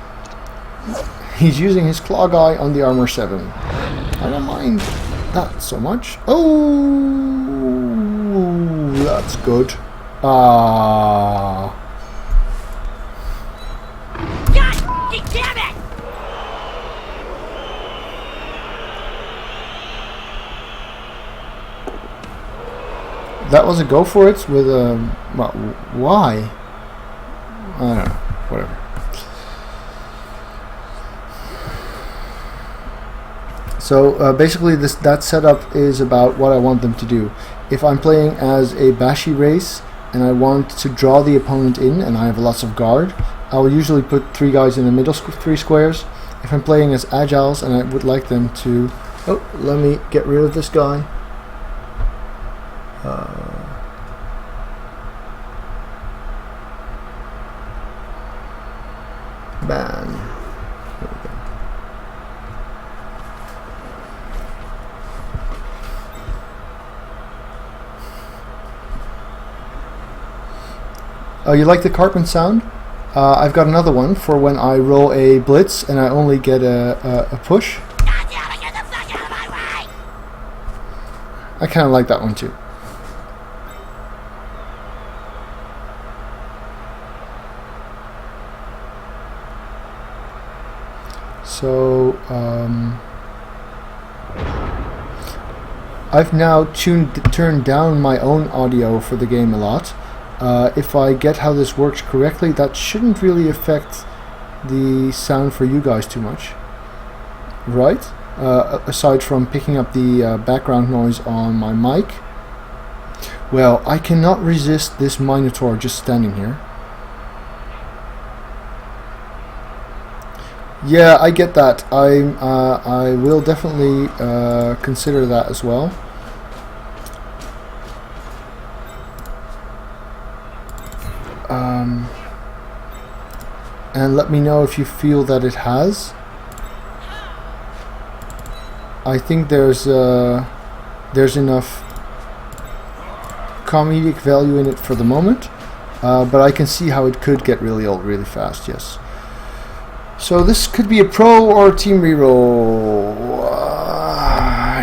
He's using his claw guy on the armor 7. I don't mind that so much. Oh, that's good. God damn it! That was a go for it with a... well, why? I don't know. Whatever. So basically that setup is about what I want them to do. If I'm playing as a bashy race and I want to draw the opponent in and I have lots of guard, I will usually put 3 guys in the middle 3 squares. If I'm playing as agiles and I would like them to... oh, let me get rid of this guy. Ban. There we go. Oh, you like the carpent sound? I've got another one for when I roll a blitz and I only get a push. God damn it, get the fuck out of my way! I kind of like that one too. So I've now turned down my own audio for the game a lot. If I get how this works correctly, that shouldn't really affect the sound for you guys too much, right? Aside from picking up the background noise on my mic. Well, I cannot resist this Minotaur just standing here. Yeah, I get that. I will definitely consider that as well. And let me know if you feel that it has. I think there's enough comedic value in it for the moment, but I can see how it could get really old really fast. Yes. So this could be a pro or a team reroll.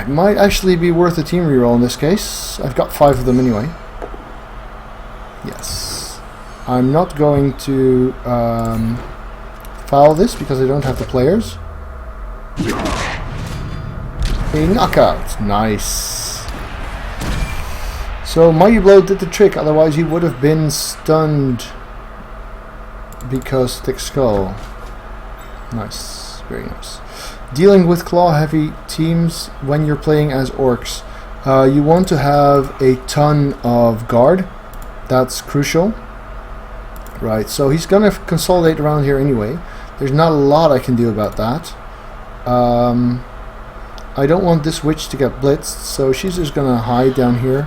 It might actually be worth a team reroll in this case. I've got 5 of them anyway. Yes. I'm not going to foul this because I don't have the players. A knockout. Nice. So Mighty Blow did the trick, otherwise he would have been stunned because Thick Skull. Nice. Very nice. Dealing with claw-heavy teams when you're playing as orcs. You want to have a ton of guard. That's crucial. Right, so he's going to consolidate around here anyway. There's not a lot I can do about that. I don't want this witch to get blitzed, so she's just going to hide down here.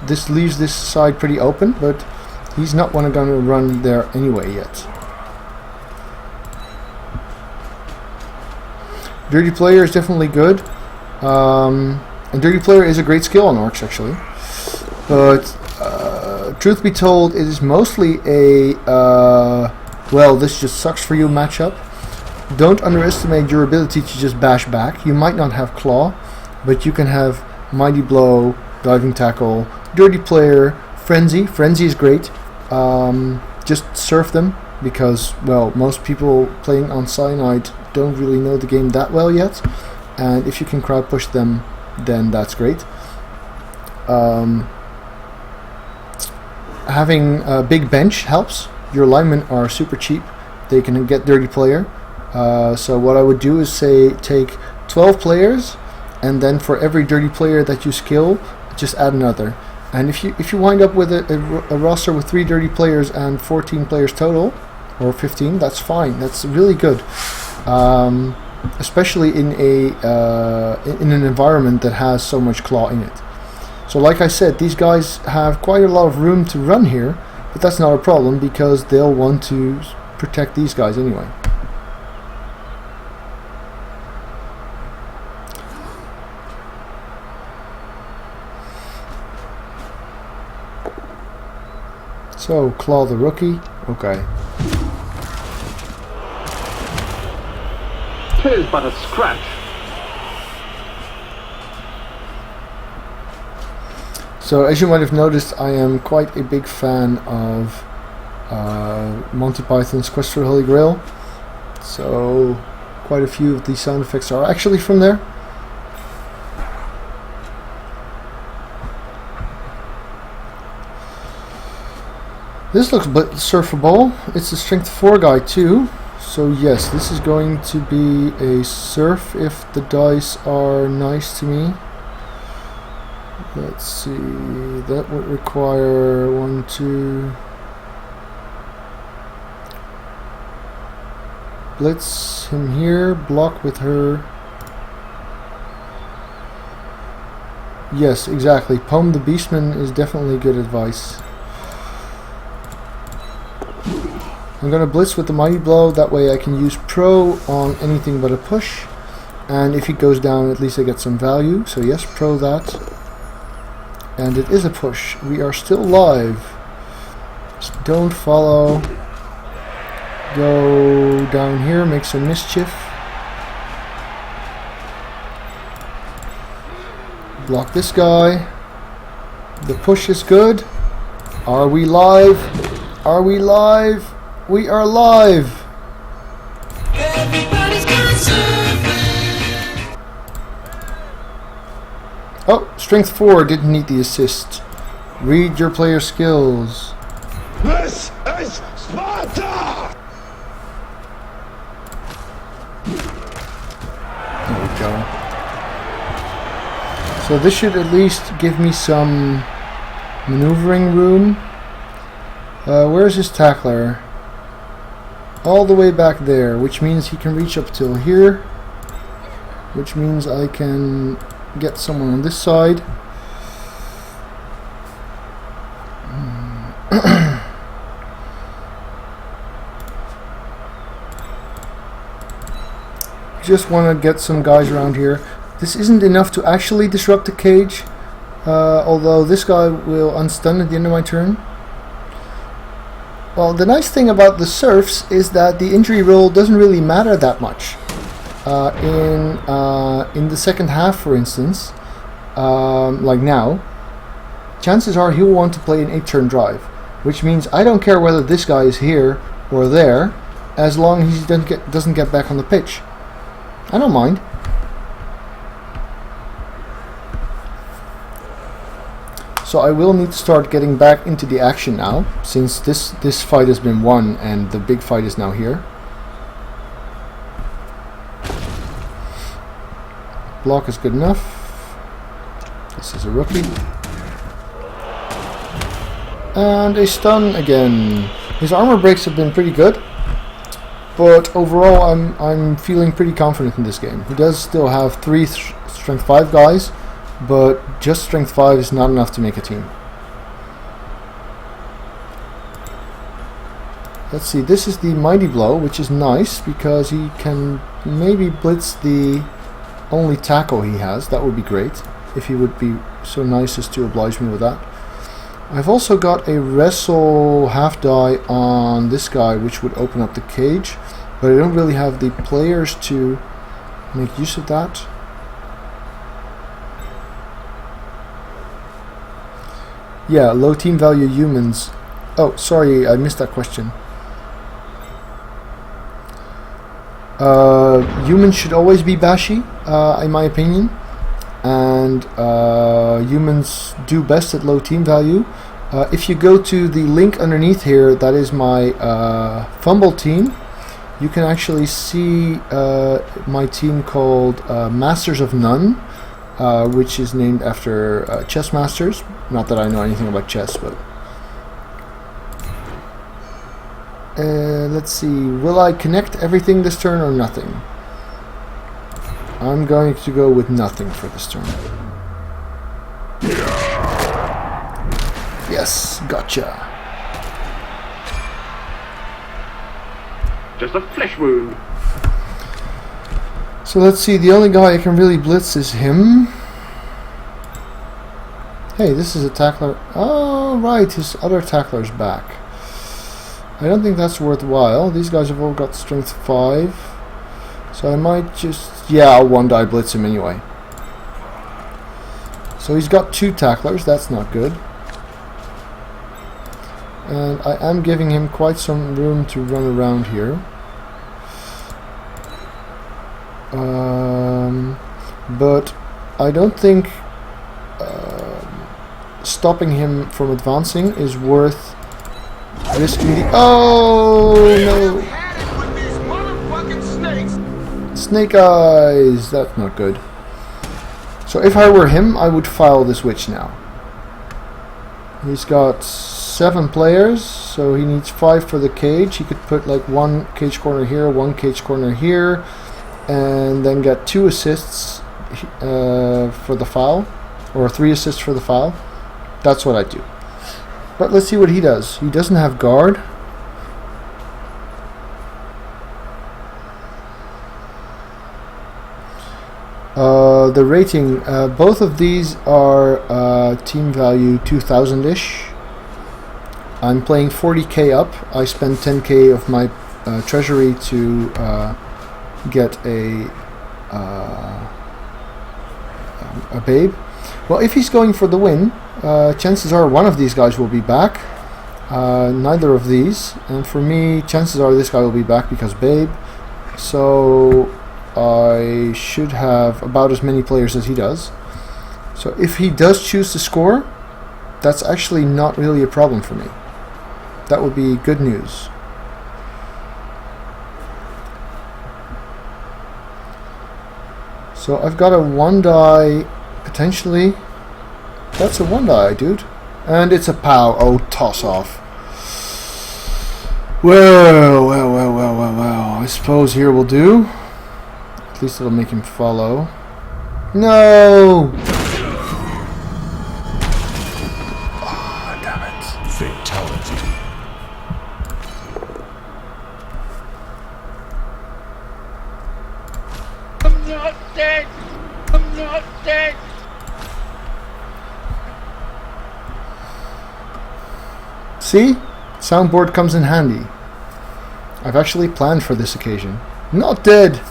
This leaves this side pretty open, but he's not going to run there anyway yet. Dirty Player is definitely good. And Dirty Player is a great skill on orcs actually. But truth be told, it is mostly a well, this just sucks for you matchup. Don't underestimate your ability to just bash back. You might not have Claw, but you can have Mighty Blow, Diving Tackle, Dirty Player, Frenzy. Frenzy is great. Just surf them because, well, most people playing on Cyanide don't really know the game that well yet. And if you can crowd push them, then that's great. Having a big bench helps. Your linemen are super cheap. They can get Dirty Player. So what I would do is say take 12 players, and then for every Dirty Player that you skill, just add another. And if you wind up with a roster with 3 Dirty Players and 14 players total, or 15, that's fine. That's really good, especially in an environment that has so much Claw in it. So like I said, these guys have quite a lot of room to run here, but that's not a problem because they'll want to protect these guys anyway. So, Claw the rookie, okay. Tis but a scratch. So, as you might have noticed, I am quite a big fan of Monty Python's Quest for the Holy Grail. So, quite a few of these sound effects are actually from there. This looks surfable. It's a strength 4 guy too. So yes, this is going to be a surf if the dice are nice to me. Let's see, that would require 1, 2. Blitz him here, block with her. Yes, exactly. Poem the Beastman is definitely good advice. I'm going to blitz with the Mighty Blow, that way I can use Pro on anything but a push. And if he goes down, at least I get some value. So yes, Pro that. And it is a push. We are still live. Just don't follow. Go down here, make some mischief. Block this guy. The push is good. Are we live? Are we live? We are live! Oh, strength 4 didn't need the assist. Read your player skills. This is Sparta! There we go. So this should at least give me some maneuvering room. Where's his tackler? All the way back there, which means he can reach up till here, which means I can get someone on this side. Just want to get some guys around here. This isn't enough to actually disrupt the cage, although this guy will unstun at the end of my turn. Well, the nice thing about the serfs is that the injury roll doesn't really matter that much. In the second half, for instance, like now, chances are he'll want to play an 8-turn drive, which means I don't care whether this guy is here or there, as long as he doesn't get back on the pitch. I don't mind. So I will need to start getting back into the action now, since this fight has been won and the big fight is now here. Block is good enough. This is a rookie. And a stun again. His armor breaks have been pretty good, but overall I'm feeling pretty confident in this game. He does still have 3 strength 5 guys, but just strength 5 is not enough to make a team. Let's see, this is the Mighty Blow, which is nice because he can maybe blitz the only tackle he has. That would be great if he would be so nice as to oblige me with that. I've also got a wrestle half die on this guy, which would open up the cage, but I don't really have the players to make use of that. Yeah, low team value humans. Oh, sorry, I missed that question. Humans should always be bashy, in my opinion, and humans do best at low team value. If you go to the link underneath here, that is my Fumble team, you can actually see my team called Masters of None, which is named after chess masters. Not that I know anything about chess, but let's see, will I connect everything this turn or nothing? I'm going to go with nothing for this turn. Yes, gotcha. Just a flesh wound. So let's see, the only guy I can really blitz is him. Hey, this is a tackler. Oh, right, his other tackler's back. I don't think that's worthwhile. These guys have all got strength 5. So I might just... yeah, I'll one die blitz him anyway. So he's got 2 tacklers, that's not good. And I am giving him quite some room to run around here. But I don't think stopping him from advancing is worth risking the... oh no! Had it with these motherfucking snakes. Snake eyes! That's not good. So if I were him, I would file this witch now. He's got 7 players, so he needs 5 for the cage. He could put like 1 cage corner here, 1 cage corner here, and then get 2 assists for the foul, or 3 assists for the foul. That's what I do. But let's see what he does. He doesn't have guard. The rating, both of these are team value 2000-ish. I'm playing 40k up. I spend 10k of my treasury to get a babe. Well, if he's going for the win, chances are one of these guys will be back. Neither of these. And for me, chances are this guy will be back because babe. So I should have about as many players as he does. So if he does choose to score, that's actually not really a problem for me. That would be good news. So I've got a 1 die, potentially. That's a 1 die, dude. And it's a POW. Oh, toss off. Well. I suppose here will do. At least it'll make him follow. No! Oh, damn it. Fatality. I'm not dead. I'm not dead. See? Soundboard comes in handy. I've actually planned for this occasion. Not dead!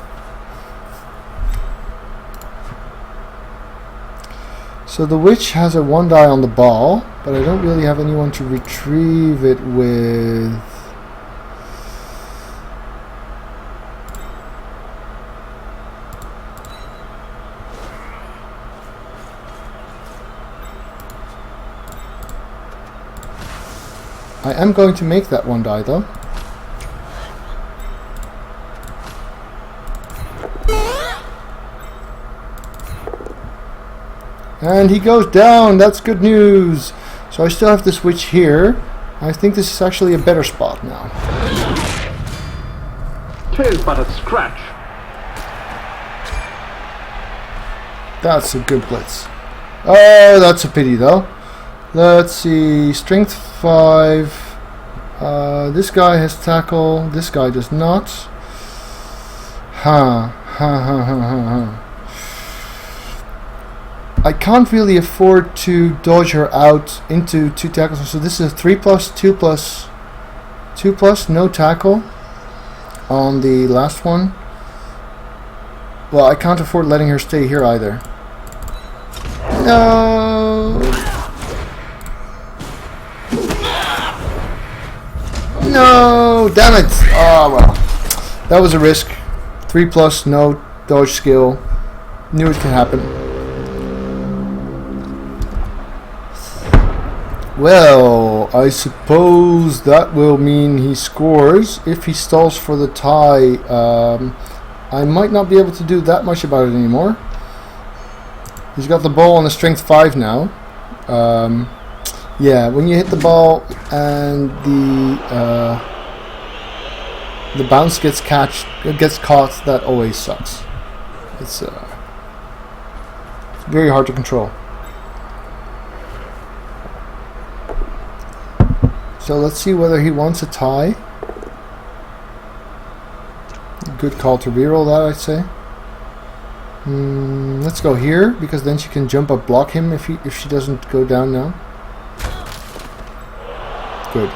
So the witch has a 1 die on the ball, but I don't really have anyone to retrieve it with. I am going to make that 1 die though. And he goes down, that's good news. So I still have the switch here. I think this is actually a better spot now. 'Tis but a scratch. That's a good blitz. Oh, that's a pity though. Let's see, strength 5. This guy has tackle, this guy does not. I can't really afford to dodge her out into 2 tackles. So this is a 3+, 2+, 2+, no tackle on the last one. Well, I can't afford letting her stay here either. No! No! Damn it! Oh well. That was a risk. 3+, no dodge skill. Knew it could happen. Well, I suppose that will mean he scores. If he stalls for the tie, I might not be able to do that much about it anymore. He's got the ball on a strength 5 now. Yeah, when you hit the ball and the bounce gets caught, that always sucks. It's very hard to control. So let's see whether he wants a tie. Good call to reroll that, I'd say. Let's go here, because then she can jump up, block him if she doesn't go down now. Good.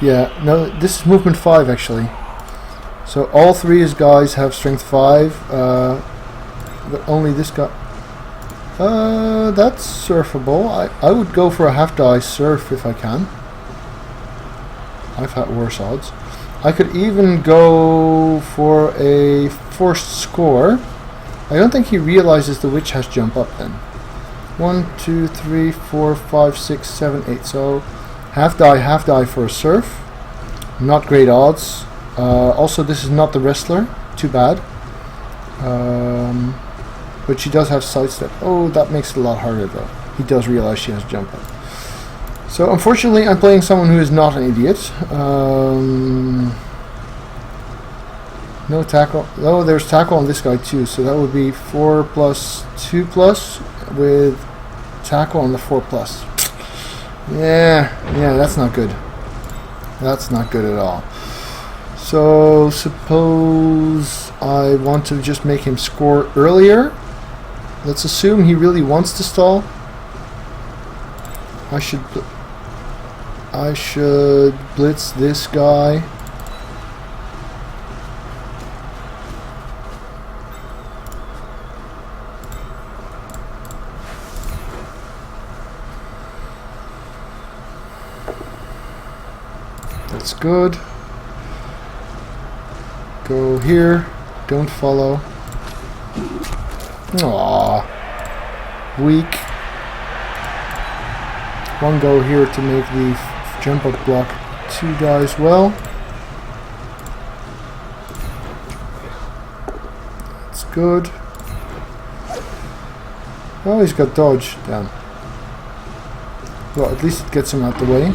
Yeah, no, this is movement 5 actually. So all 3 his guys have strength 5, but only this guy. That's surfable. I would go for a half die surf if I can. I've had worse odds. I could even go for a forced score. I don't think he realizes the witch has jump up then. 1, 2, 3, 4, 5, 6, 7, 8. So half die for a surf. Not great odds. Also, this is not the wrestler. Too bad. But she does have sidestep. Oh, that makes it a lot harder though. He does realize she has jump up. So unfortunately, I'm playing someone who is not an idiot. No tackle. Oh, there's tackle on this guy too. So that would be 4+, 2+ with tackle on the 4+. Yeah, that's not good. That's not good at all. So suppose I want to just make him score earlier. Let's assume he really wants to stall. I should blitz this guy. That's good. Go here. Don't follow. Aww. Weak. One go here to make the jump up block 2 guys well. That's good. Oh, he's got dodge. Damn. Well, at least it gets him out the way.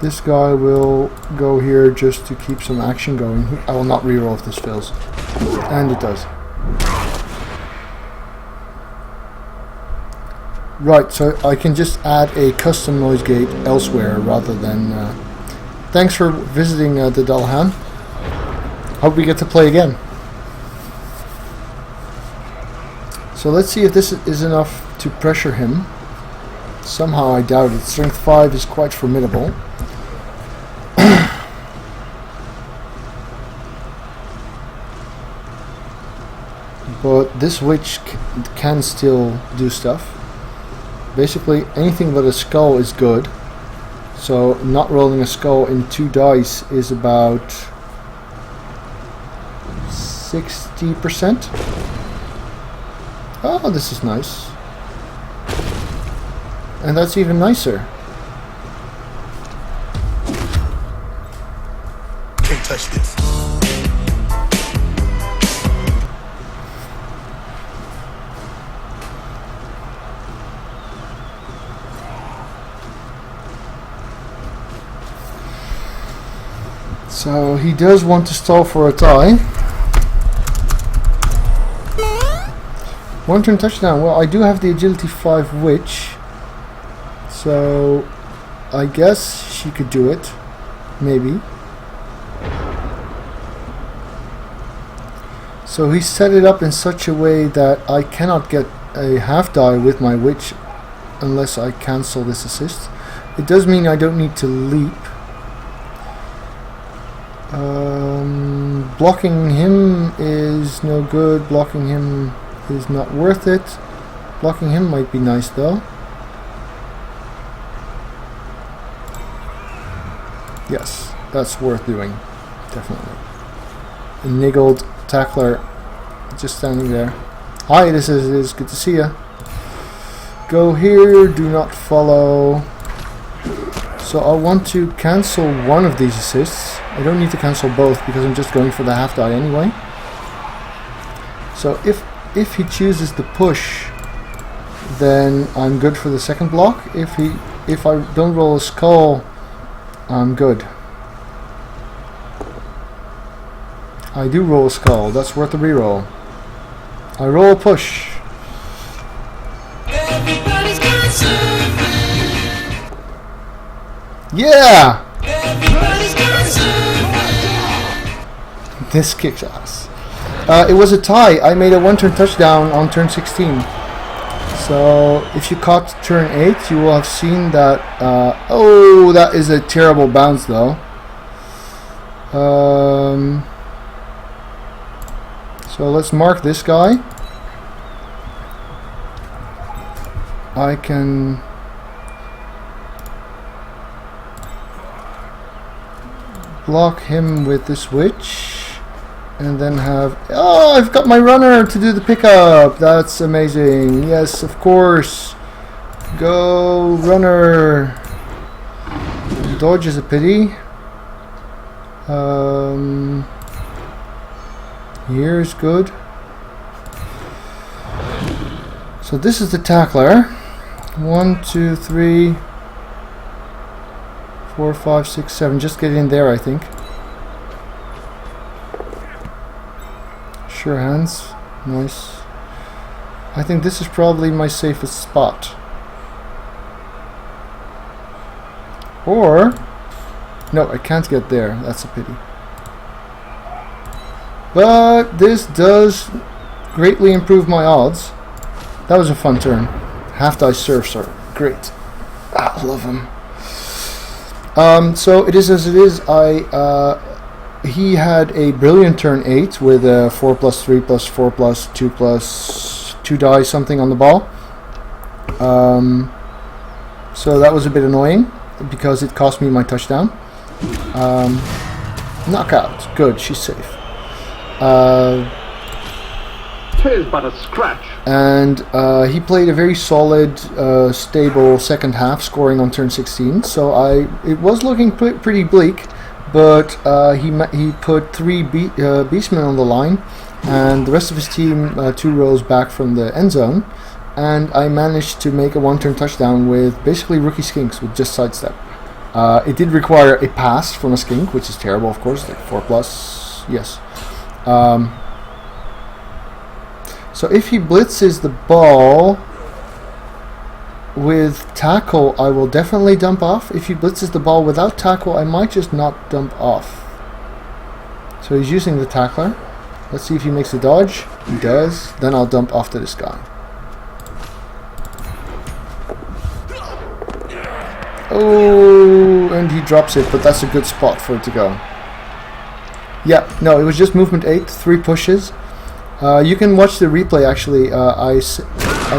This guy will go here just to keep some action going. I will not reroll if this fails. And it does. Right, so I can just add a custom noise gate elsewhere rather than... Thanks for visiting the Dalhan. Hope we get to play again. So let's see if this is enough to pressure him. Somehow I doubt it. Strength 5 is quite formidable. But this witch can still do stuff. Basically, anything but a skull is good. So, not rolling a skull in 2 dice is about 60%. Oh, this is nice. And that's even nicer. Can't touch this. So he does want to stall for a tie. 1 turn touchdown. Well, I do have the agility 5 witch. So I guess she could do it. Maybe. So he set it up in such a way that I cannot get a half die with my witch unless I cancel this assist. It does mean I don't need to leap. Blocking him is no good. Blocking him is not worth it. Blocking him might be nice though. Yes, that's worth doing. Definitely. A niggled tackler just standing there. Hi, this is good to see ya. Go here, do not follow. So I want to cancel one of these assists. I don't need to cancel both because I'm just going for the half die anyway. So if he chooses to push, then I'm good for the second block. If I don't roll a skull, I'm good. I do roll a skull. That's worth a reroll. I roll a push. Everybody's got something. Yeah! Everybody's got something. This kicks ass. It was a tie. I made a one-turn touchdown on turn 16. So if you caught turn 8, you will have seen that. Oh, that is a terrible bounce, though. So let's mark this guy. I can block him with this witch. And then have... Oh, I've got my runner to do the pickup. That's amazing. Yes, of course. Go, runner. Dodge is a pity. Here's good. So this is the tackler. 1, 2, 3, 4, 5, 6, 7. Just get in there, I think. Sure hands. Nice. I think this is probably my safest spot. Or... No, I can't get there. That's a pity. But this does greatly improve my odds. That was a fun turn. Half die serfs are great. I love them. So it is as it is. He had a brilliant turn 8 with a 4 plus 3 plus 4 plus 2 plus 2 die something on the ball. So that was a bit annoying because it cost me my touchdown. Knockout. Good, she's safe. Tis but a scratch. And he played a very solid, stable second half, scoring on turn 16. So it was looking pretty bleak. But he put 3 beastmen on the line, and the rest of his team 2 rows back from the end zone, and I managed to make a one-turn touchdown with basically rookie skinks with just sidestep. It did require a pass from a skink, which is terrible, of course, like 4 plus, yes. So if he blitzes the ball with tackle, I will definitely dump off. If he blitzes the ball without tackle, I might just not dump off. So he's using the tackler. Let's see if he makes a dodge. He does. Then I'll dump off to this guy. Oh, and he drops it, but that's a good spot for it to go. Yeah, no, it was just movement 8, 3 pushes. You can watch the replay actually. I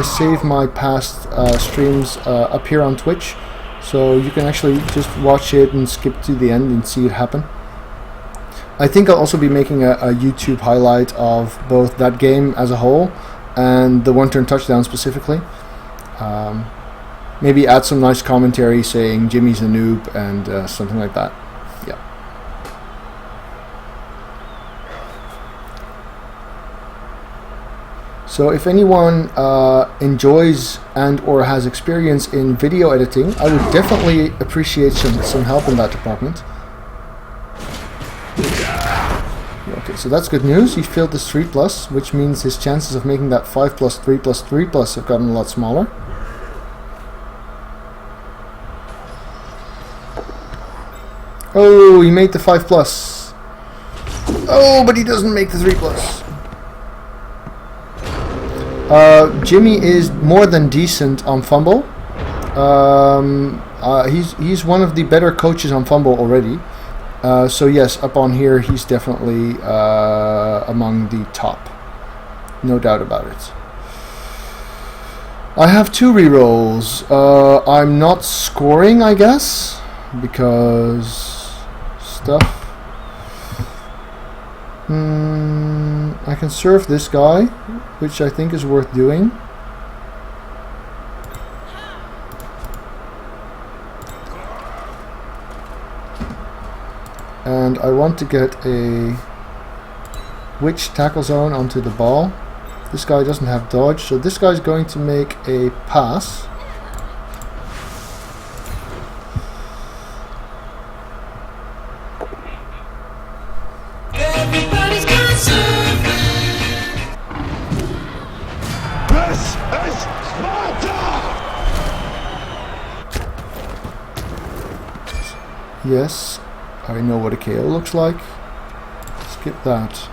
save my past streams up here on Twitch, so you can actually just watch it and skip to the end and see it happen. I think I'll also be making a YouTube highlight of both that game as a whole and the one-turn touchdown specifically. Maybe add some nice commentary saying Jimmy's a noob and something like that. Yeah. So if anyone enjoys and or has experience in video editing, I would definitely appreciate some help in that department. Okay, so that's good news. He failed this 3 plus, which means his chances of making that 5 plus 3 plus 3 plus have gotten a lot smaller. Oh, he made the 5+. Oh, but he doesn't make the 3+. Jimmy is more than decent on fumble. He's one of the better coaches on fumble already. So yes, up on here, he's definitely among the top. No doubt about it. I have 2 rerolls. I'm not scoring, I guess, because stuff. I can serve this guy, which I think is worth doing. And I want to get a witch tackle zone onto the ball. This guy doesn't have dodge, so this guy's going to make a pass. Everybody's gone surfing. This is Sparta! Yes, I know what a KO looks like. Skip that.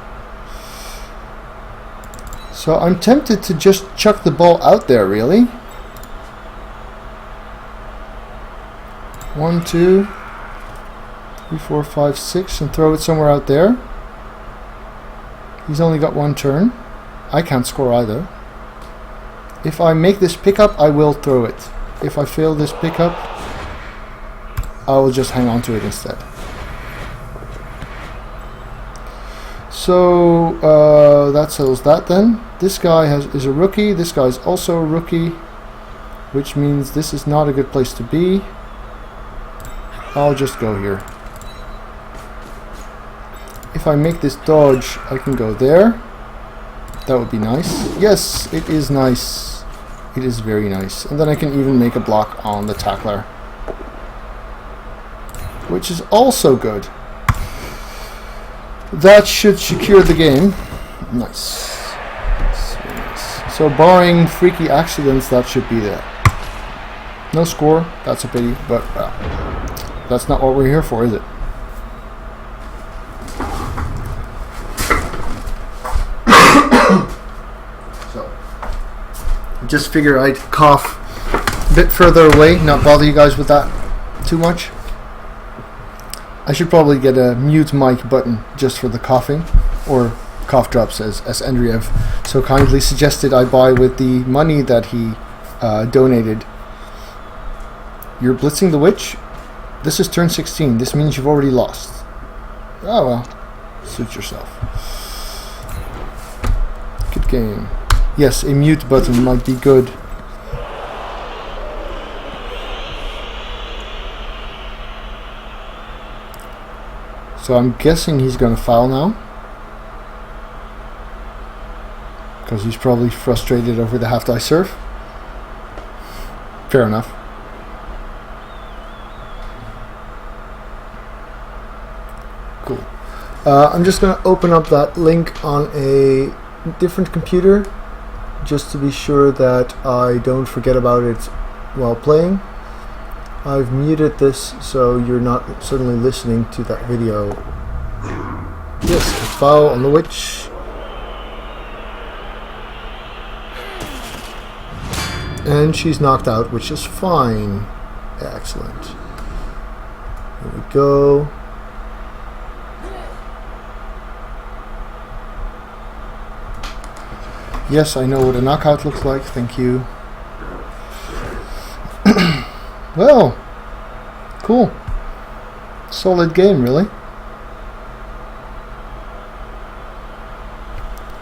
So I'm tempted to just chuck the ball out there, really. 1, 2, 3, 4, 5, 6, and throw it somewhere out there. He's only got 1 turn. I can't score either. If I make this pickup, I will throw it. If I fail this pickup, I will just hang on to it instead. So that settles that then. This guy is a rookie. This guy's also a rookie, which means this is not a good place to be. I'll just go here. If I make this dodge, I can go there. That would be nice. Yes, it is nice. It is very nice. And then I can even make a block on the tackler, which is also good. That should secure the game. Nice. Nice. So barring freaky accidents, that should be there. No score, that's a pity, but well, that's not what we're here for, is it? So, just figure I'd cough a bit further away, not bother you guys with that too much. I should probably get a mute mic button just for the coughing, or cough drops as Andriev so kindly suggested I buy with the money that he donated. You're blitzing the witch? This is turn 16. This means you've already lost. Oh well, suit yourself. Good game. Yes, a mute button might be good. So I'm guessing he's going to foul now, because he's probably frustrated over the half-dice serve. Fair enough. Cool. I'm just going to open up that link on a different computer, just to be sure that I don't forget about it while playing. I've muted this so you're not suddenly listening to that video. Yes, a foul on the witch. And she's knocked out, which is fine. Excellent. Here we go. Yes, I know what a knockout looks like, thank you. Well, cool. Solid game, really.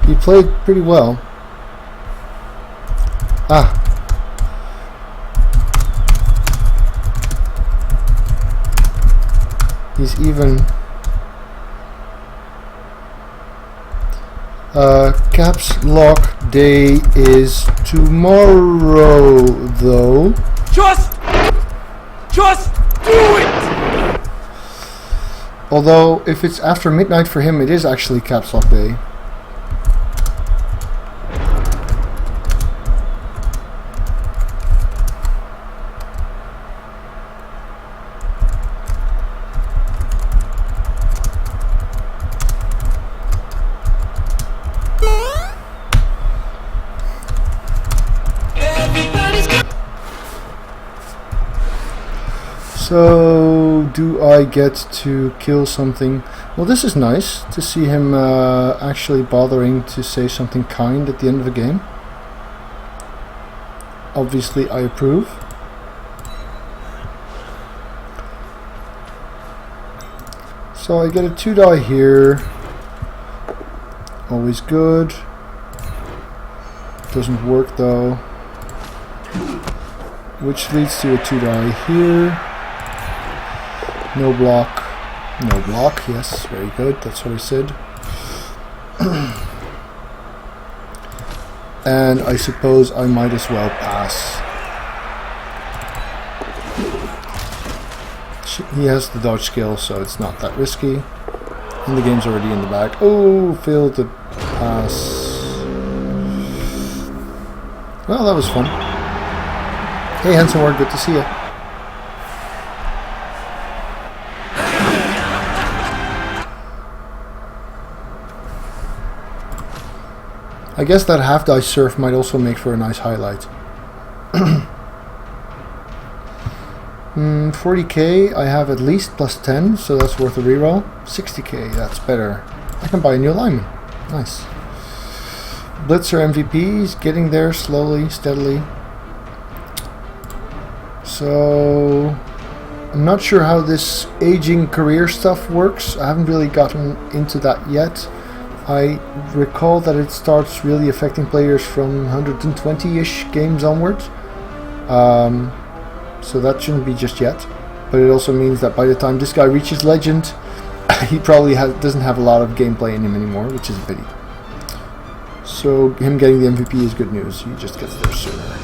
He played pretty well. Ah. He's even... caps lock day is tomorrow, though. Just do it! Although, if it's after midnight for him, it is actually caps lock day. So, do I get to kill something? Well, this is nice to see him actually bothering to say something kind at the end of the game. Obviously, I approve. So I get a 2 die here. Always good. Doesn't work though. Which leads to a 2 die here. No block. No block, yes, very good, that's what I said. And I suppose I might as well pass. He has the dodge skill, so it's not that risky. And the game's already in the bag. Oh, failed to pass. Well, that was fun. Hey, Handsome Ward, good to see you. I guess that half-die surf might also make for a nice highlight. 40k, I have at least plus 10, so that's worth a reroll. 60k, that's better. I can buy a new alignment. Nice. Blitzer MVP is getting there slowly, steadily. So, I'm not sure how this aging career stuff works. I haven't really gotten into that yet. I recall that it starts really affecting players from 120-ish games onwards. So that shouldn't be just yet. But it also means that by the time this guy reaches Legend, he probably doesn't have a lot of gameplay in him anymore, which is a pity. So him getting the MVP is good news. He just gets there sooner.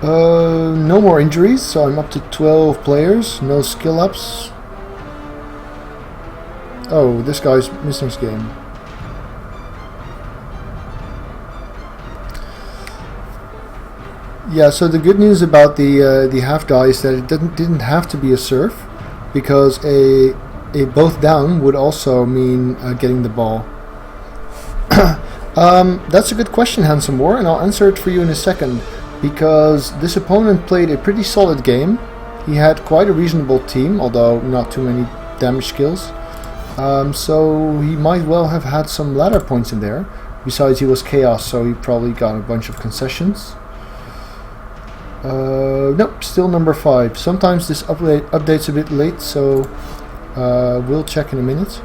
No more injuries, so I'm up to 12 players. No skill ups. Oh, this guy's missing his game. Yeah, so the good news about the half die is that it didn't have to be a surf, because a both down would also mean getting the ball. That's a good question, Handsome War, and I'll answer it for you in a second, because this opponent played a pretty solid game. He had quite a reasonable team, although not too many damage skills. So he might well have had some ladder points in there. Besides, he was Chaos, so he probably got a bunch of concessions. Nope, still number 5. Sometimes this update's a bit late, so we'll check in a minute.